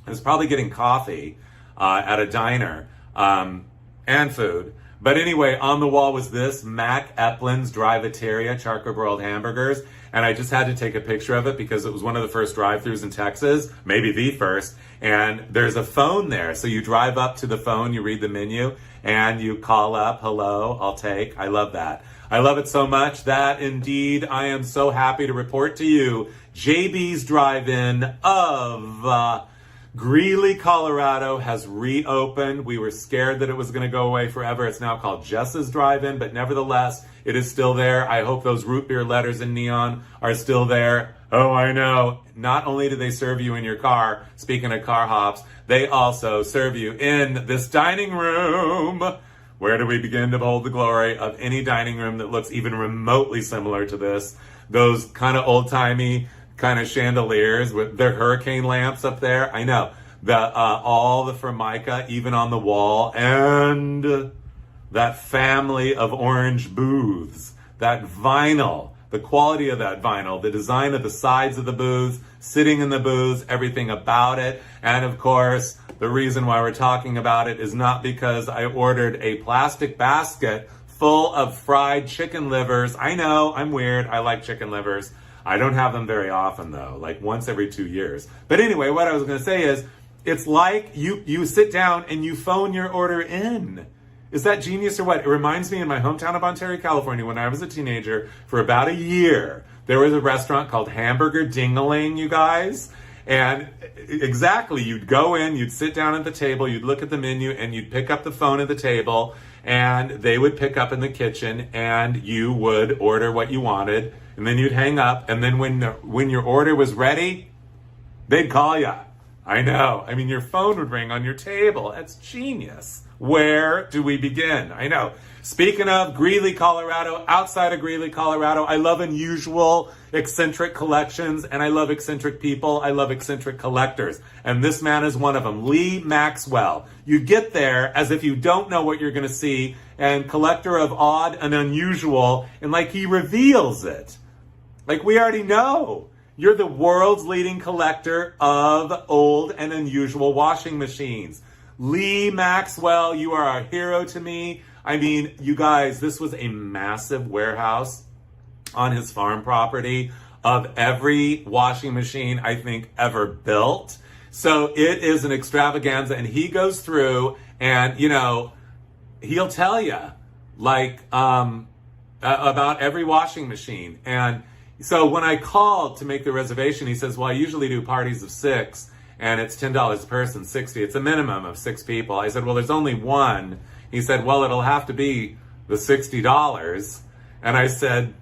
was probably getting coffee at a diner and food. But anyway, on the wall was this, Mac Eplin's Drive-A-Teria charcoal grilled hamburgers. And I just had to take a picture of it because it was one of the first drive-thrus in Texas, maybe the first. And there's a phone there. So you drive up to the phone, you read the menu, and you call up, hello, I'll take. I love that. I love it so much that indeed I am so happy to report to you JB's Drive-In of Greeley, Colorado has reopened. We were scared that it was going to go away forever. It's now called Jess's Drive-In, but nevertheless, it is still there. I hope those root beer letters in neon are still there. Oh, I know. Not only do they serve you in your car, speaking of car hops, they also serve you in this dining room. Where do we begin to behold the glory of any dining room that looks even remotely similar to this? Those kind of old-timey kind of chandeliers with their hurricane lamps up there. I know. All the Formica, even on the wall, and that family of orange booths, that vinyl, the quality of that vinyl, the design of the sides of the booths, sitting in the booths, everything about it. And of course, the reason why we're talking about it is not because I ordered a plastic basket full of fried chicken livers. I know, I'm weird. I like chicken livers. I don't have them very often though, like once every 2 years. But anyway, what I was going to say is, it's like you sit down and you phone your order in. Is that genius or what? It reminds me in my hometown of Ontario, California, when I was a teenager, for about a year, there was a restaurant called Hamburger Ding-a-Ling, you guys. And exactly, you'd go in, you'd sit down at the table, you'd look at the menu, and you'd pick up the phone at the table, and they would pick up in the kitchen, and you would order what you wanted, and then you'd hang up, and then when your order was ready, they'd call you. I know. I mean, your phone would ring on your table. That's genius. Where do we begin? I know. Speaking of Greeley, Colorado, outside of Greeley, Colorado, I love unusual, eccentric collections, and I love eccentric people. I love eccentric collectors. And this man is one of them, Lee Maxwell. You get there as if you don't know what you're going to see, and collector of odd and unusual, and like he reveals it. Like we already know. You're the world's leading collector of old and unusual washing machines. Lee Maxwell, you are a hero to me. I mean, you guys, this was a massive warehouse on his farm property of every washing machine I think ever built. So it is an extravaganza, and he goes through and, you know, he'll tell you like about every washing machine. And so when I called to make the reservation, he says, well, I usually do parties of 6 and it's $10 a person, 60. It's a minimum of 6 people. I said, well, there's only one. He said, well, it'll have to be the $60. And I said,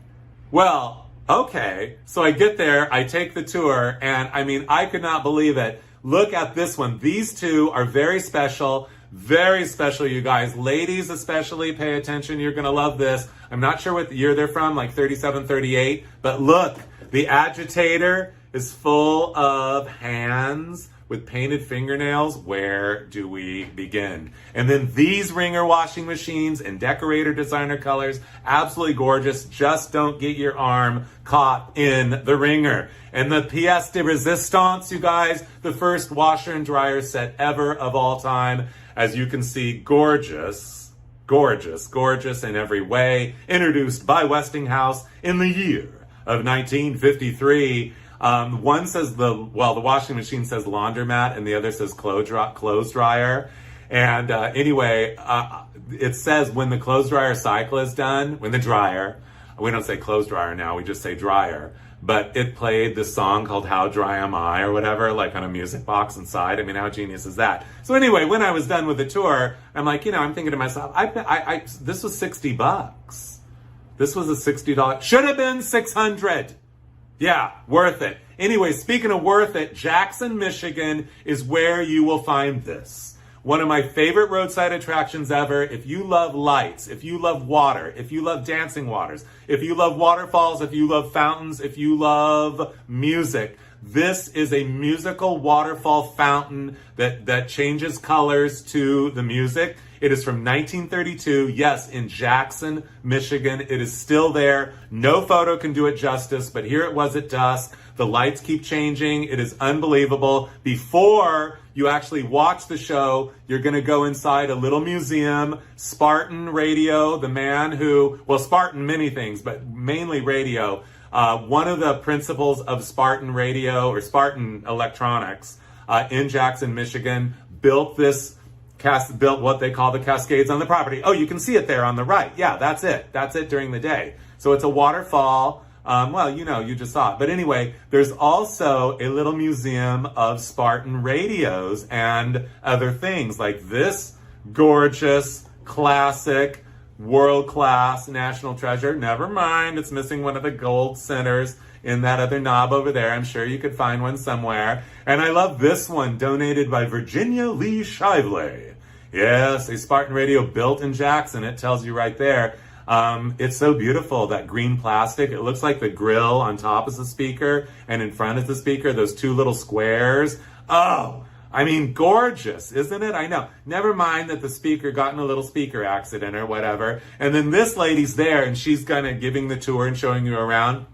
well, okay. So I get there, I take the tour, and I mean, I could not believe it. Look at this one. These two are very special, you guys. Ladies especially, pay attention. You're going to love this. I'm not sure what year they're from, like 37, 38. But look, the agitator is full of hands with painted fingernails. Where do we begin? And then these Ringer washing machines in decorator designer colors, absolutely gorgeous. Just don't get your arm caught in the Ringer. And the pièce de résistance, you guys, the first washer and dryer set ever of all time. As you can see, gorgeous in every way. Introduced by Westinghouse in the year of 1953. One says the washing machine says laundromat, and the other says clothes dryer. And anyway, it says when the clothes dryer cycle is done, when the dryer, we don't say clothes dryer now, we just say dryer. But it played this song called How Dry Am I or whatever, like on a music box inside. I mean, how genius is that? So anyway, when I was done with the tour, I'm like, you know, I'm thinking to myself, this was $60. This was a $60, should have been $600. Yeah, worth it. Anyway, speaking of worth it, Jackson, Michigan is where you will find this. One of my favorite roadside attractions ever. If you love lights, if you love water, if you love dancing waters, if you love waterfalls, if you love fountains, if you love music, this is a musical waterfall fountain that changes colors to the music. It is from 1932, yes, in Jackson, Michigan. It is still there. No photo can do it justice, but here it was at dusk. The lights keep changing. It is unbelievable. Before you actually watch the show, you're going to go inside a little museum. Spartan Radio, the man who, well, Spartan many things, but mainly radio. One of the principals of Spartan Radio or Spartan Electronics in Jackson, Michigan, built what they call the cascades on the property. Oh, you can see it there on the right. Yeah, that's it. That's it during the day. So it's a waterfall. Well, you know, you just saw it. But anyway, there's also a little museum of Spartan radios and other things like this gorgeous, classic, world-class national treasure. Never mind, it's missing one of the gold centers in that other knob over there. I'm sure you could find one somewhere. And I love this one, donated by Virginia Lee Shively. Yes, a Spartan radio built in Jackson. It tells you right there. It's so beautiful, that green plastic. It looks like the grill on top is the speaker and in front is the speaker, those two little squares. Oh, I mean, gorgeous, isn't it? I know. Never mind that the speaker got in a little speaker accident or whatever. And then this lady's there and she's kind of giving the tour and showing you around.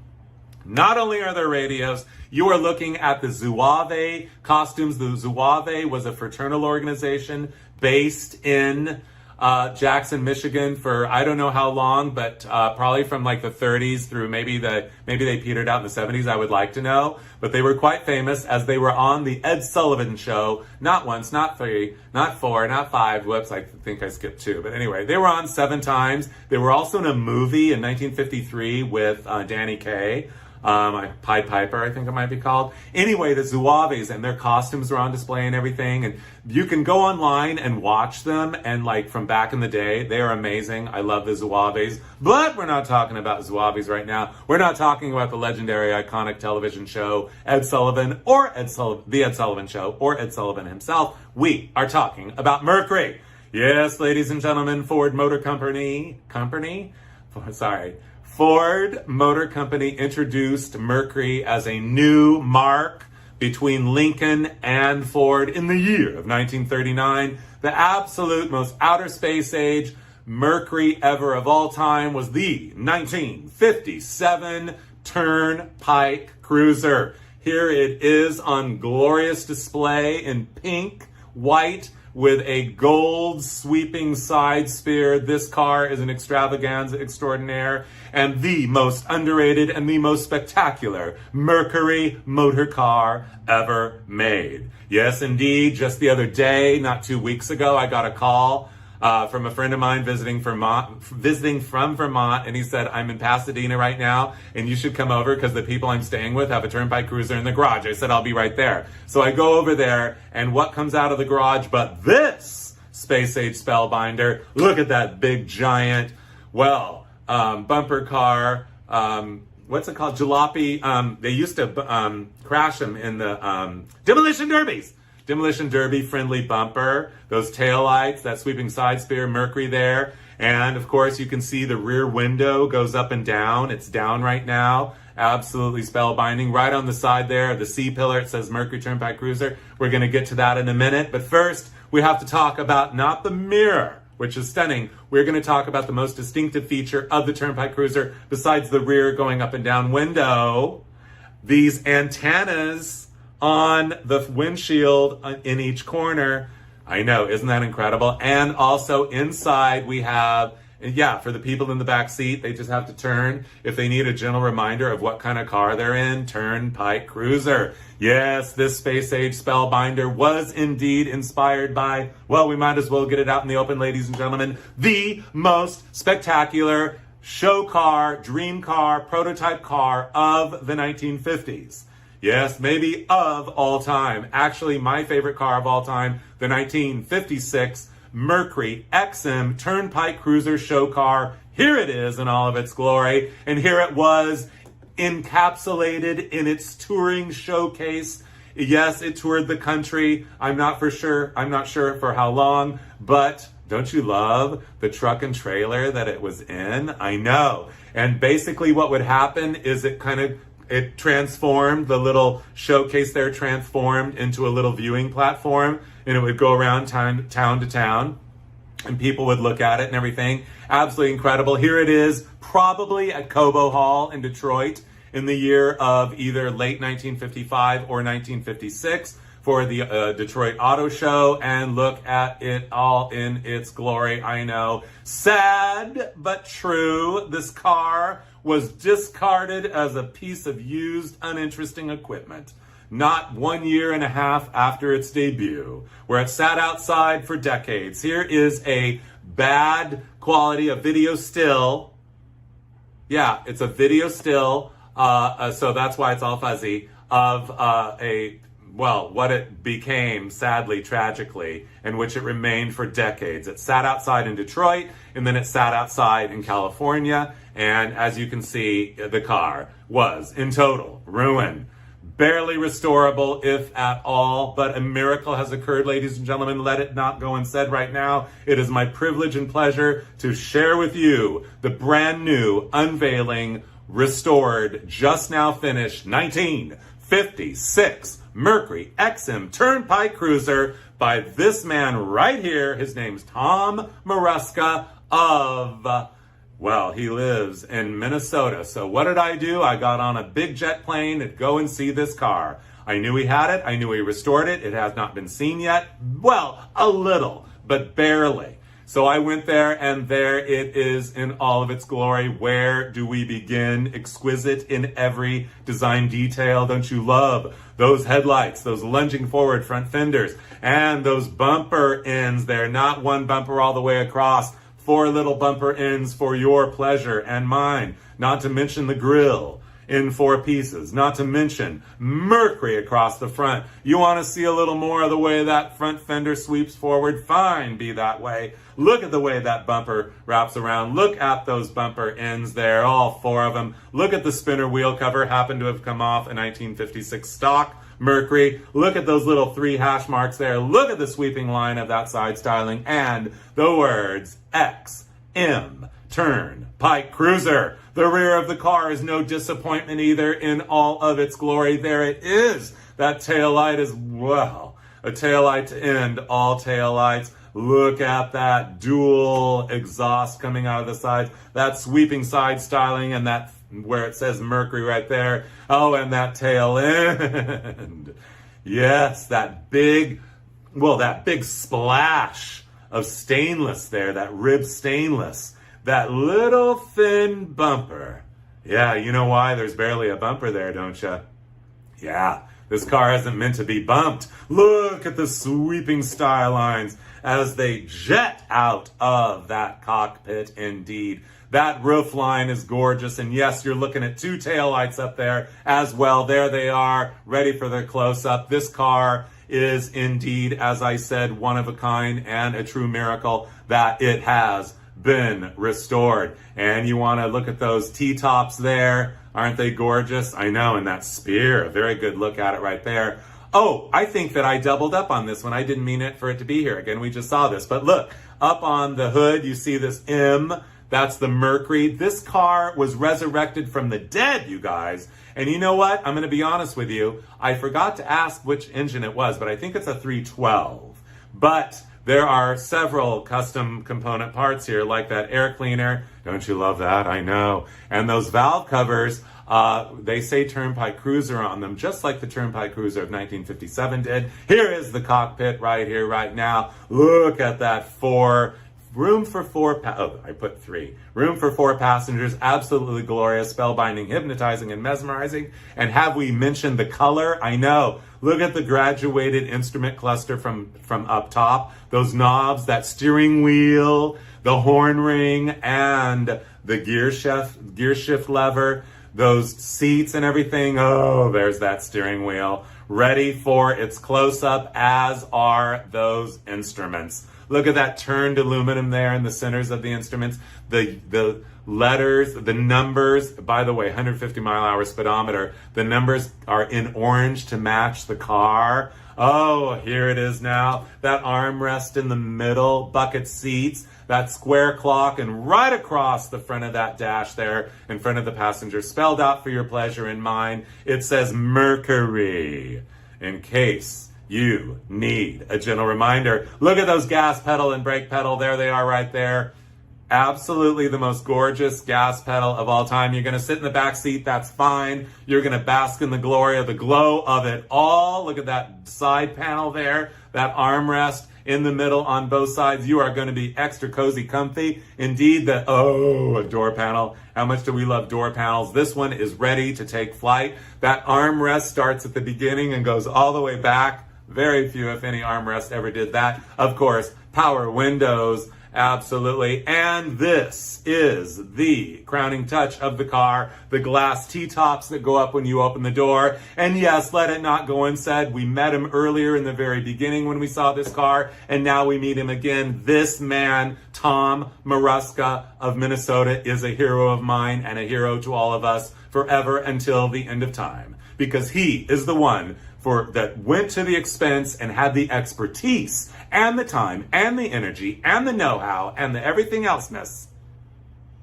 Not only are there radios, you are looking at the Zouave costumes. The Zouave was a fraternal organization based in Jackson, Michigan for I don't know how long, but probably from like the 30s through maybe they petered out in the 70s, I would like to know. But they were quite famous as they were on the Ed Sullivan Show, not once, not three, not four, not five. Whoops, I think I skipped 2. But anyway, they were on 7 times. They were also in a movie in 1953 with Danny Kaye. Pied Piper, I think it might be called. Anyway, the Zouaves and their costumes are on display and everything. And you can go online and watch them. And like from back in the day, they are amazing. I love the Zouaves. But we're not talking about Zouaves right now. We're not talking about the legendary, iconic television show, Ed Sullivan, or The Ed Sullivan Show, or Ed Sullivan himself. We are talking about Mercury. Yes, ladies and gentlemen, Ford Motor Ford Motor Company introduced Mercury as a new marque between Lincoln and Ford in the year of 1939. The absolute most outer space age Mercury ever of all time was the 1957 Turnpike Cruiser. Here it is on glorious display in pink, white, with a gold sweeping side spear. This car is an extravaganza extraordinaire and the most underrated and the most spectacular Mercury motor car ever made. Yes, indeed. Just the other day, not 2 weeks ago, I got a call from a friend of mine visiting from Vermont, and he said, I'm in Pasadena right now, and you should come over because the people I'm staying with have a Turnpike Cruiser in the garage. I said, I'll be right there. So I go over there, and what comes out of the garage but this space age spellbinder? Look at that big giant, bumper car. What's it called? Jalopy. They used to crash them in the demolition derbies. Demolition Derby friendly bumper, those taillights, that sweeping side spear, Mercury there. And of course you can see the rear window goes up and down. It's down right now. Absolutely spellbinding. Right on the side there, the C pillar, it says Mercury Turnpike Cruiser. We're going to get to that in a minute. But first, we have to talk about not the mirror, which is stunning. We're going to talk about the most distinctive feature of the Turnpike Cruiser, besides the rear going up and down window. These antennas on the windshield in each corner. I know, isn't that incredible? And also inside we have, for the people in the back seat, they just have to turn. If they need a gentle reminder of what kind of car they're in, Turnpike Cruiser. Yes, this space age spellbinder was indeed inspired by, we might as well get it out in the open, ladies and gentlemen, the most spectacular show car, dream car, prototype car of the 1950s. Yes, maybe of all time. Actually, my favorite car of all time, the 1956 Mercury XM Turnpike Cruiser show car. Here it is in all of its glory. And here it was encapsulated in its touring showcase. Yes, it toured the country. I'm not sure for how long, but don't you love the truck and trailer that it was in? I know. And basically what would happen is it transformed, the little showcase there transformed into a little viewing platform, and it would go around town to town, and people would look at it and everything. Absolutely incredible. Here it is, probably at Cobo Hall in Detroit in the year of either late 1955 or 1956 for the Detroit Auto Show, and look at it all in its glory. I know. Sad but true. This car was discarded as a piece of used, uninteresting equipment not 1.5 years after its debut, where it sat outside for decades. Here is a bad quality, a video still. Yeah, it's a video still, so that's why it's all fuzzy, of what it became, sadly, tragically, in which it remained for decades. It sat outside in Detroit, and then it sat outside in California, and as you can see, the car was, in total, ruin. Barely restorable, if at all, but a miracle has occurred, ladies and gentlemen. Let it not go unsaid right now. It is my privilege and pleasure to share with you the brand new, unveiling, restored, just now finished 1956 Mercury XM Turnpike Cruiser by this man right here. His name's Tom Maruska of, he lives in Minnesota. So what did I do? I got on a big jet plane to go and see this car. I knew he had it. I knew he restored it. It has not been seen yet. A little, but barely. So I went there, and there it is in all of its glory. Where do we begin? Exquisite in every design detail. Don't you love those headlights, those lunging forward front fenders, and those bumper ends there? Not one bumper all the way across, 4 little bumper ends for your pleasure and mine. Not to mention the grille. in 4 pieces, not to mention Mercury across the front. You want to see a little more of the way that front fender sweeps forward? Fine, be that way. Look at the way that bumper wraps around. Look at those bumper ends there, all 4 of them. Look at the spinner wheel cover, happened to have come off a 1956 stock Mercury. Look at those little 3 hash marks there. Look at the sweeping line of that side styling and the words XM Turnpike Cruiser. The rear of the car is no disappointment either in all of its glory. There it is. That taillight is, well, a taillight to end all taillights. Look at that dual exhaust coming out of the sides. That sweeping side styling and that where it says Mercury right there. Oh, and that tail end. Yes, that big splash of stainless there, that rib stainless. That little thin bumper. Yeah, you know why there's barely a bumper there, don't you? Yeah, this car isn't meant to be bumped. Look at the sweeping style lines as they jet out of that cockpit indeed. That roof line is gorgeous, and yes, you're looking at 2 taillights up there as well. There they are, ready for their close-up. This car is indeed, as I said, one of a kind and a true miracle that it has been restored. And you want to look at those T-tops there. Aren't they gorgeous? I know, and that spear, a very good look at it right there. Oh, I think that I doubled up on this one. I didn't mean it for it to be here. Again, we just saw this. But look, up on the hood, you see this M. That's the Mercury. This car was resurrected from the dead, you guys. And you know what? I'm going to be honest with you. I forgot to ask which engine it was, but I think it's a 312. But there are several custom component parts here, like that air cleaner. Don't you love that? I know. And those valve covers, they say Turnpike Cruiser on them, just like the Turnpike Cruiser of 1957 did. Here is the cockpit right here, right now. Look at that room for 4 I put 3. Room for 4 passengers, absolutely glorious, spellbinding, hypnotizing, and mesmerizing. And have we mentioned the color? I know. Look at the graduated instrument cluster from up top. Those knobs, that steering wheel, the horn ring, and the gear shift lever, those seats and everything. Oh, there's that steering wheel. Ready for its close-up, as are those instruments. Look at that turned aluminum there in the centers of the instruments. The letters, the numbers, by the way, 150 mile hour speedometer. The numbers are in orange to match the car. Oh, here it is now. That armrest in the middle, bucket seats, that square clock, and right across the front of that dash there, in front of the passenger, spelled out for your pleasure and mine, it says Mercury, in case you need a gentle reminder. Look at those gas pedal and brake pedal. There they are right there. Absolutely the most gorgeous gas pedal of all time. You're going to sit in the back seat. That's fine. You're going to bask in the glory of the glow of it all. Look at that side panel there. That armrest in the middle on both sides. You are going to be extra cozy, comfy. Indeed, a door panel. How much do we love door panels? This one is ready to take flight. That armrest starts at the beginning and goes all the way back. Very few, if any, armrests ever did that. Of course, power windows, absolutely. And this is the crowning touch of the car, the glass T-tops that go up when you open the door. And yes, let it not go unsaid, we met him earlier in the very beginning when we saw this car, and now we meet him again. This man, Tom Maruska of Minnesota, is a hero of mine and a hero to all of us forever until the end of time, because he is the one that went to the expense and had the expertise and the time and the energy and the know-how and the everything elseness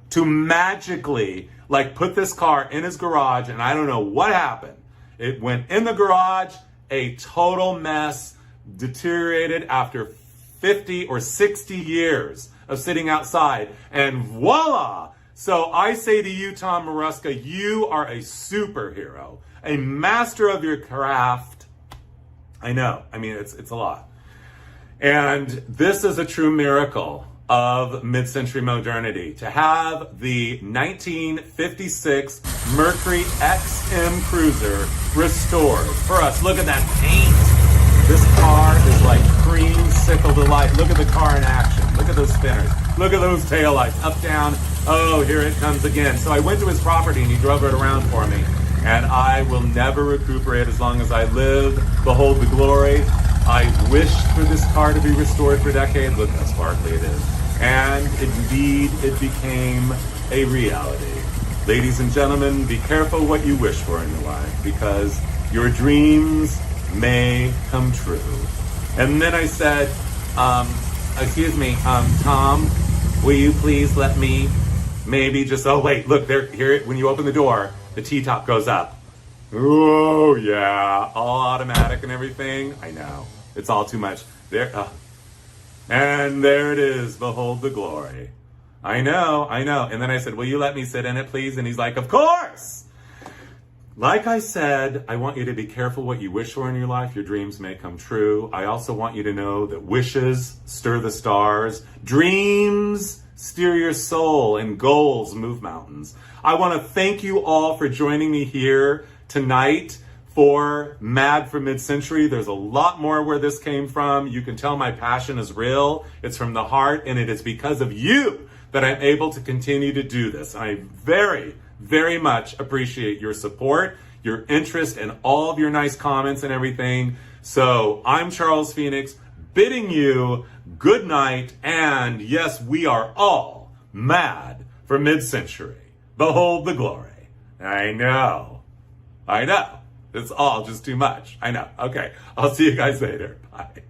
to magically put this car in his garage. And I don't know what happened. It went in the garage, a total mess, deteriorated after 50 or 60 years of sitting outside, and voila! So I say to you, Tom Maruska, you are a superhero, a master of your craft. I know. I mean, it's a lot. And this is a true miracle of mid-century modernity. To have the 1956 Mercury XM Cruiser restored for us. Look at that paint. This car is like creamsicle delight. Look at the car in action. Look at those spinners. Look at those taillights. Up, down, Oh, here it comes again. So I went to his property and he drove it around for me. And I will never recuperate as long as I live. Behold the glory. I wished for this car to be restored for decades. Look how sparkly it is. And indeed, it became a reality. Ladies and gentlemen, be careful what you wish for in your life, because your dreams may come true. And then I said, excuse me, Tom, will you please let me maybe just, oh wait, look, there, here, when you open the door, the T-top goes up. Oh yeah, all automatic and everything. I know, it's all too much. There, and there it is, behold the glory. I know. And then I said, will you let me sit in it, please? And he's like, of course. Like I said, I want you to be careful what you wish for in your life. Your dreams may come true. I also want you to know that wishes stir the stars. Dreams steer your soul, and goals move mountains. I want to thank you all for joining me here tonight for Mad for Midcentury. There's a lot more where this came from. You can tell my passion is real. It's from the heart, and it is because of you that I'm able to continue to do this. I very, very much appreciate your support, your interest, and all of your nice comments and everything. So I'm Charles Phoenix, bidding you good night, and yes, we are all mad for Midcentury. Behold the glory. I know. It's all just too much. I know. Okay, I'll see you guys later. Bye.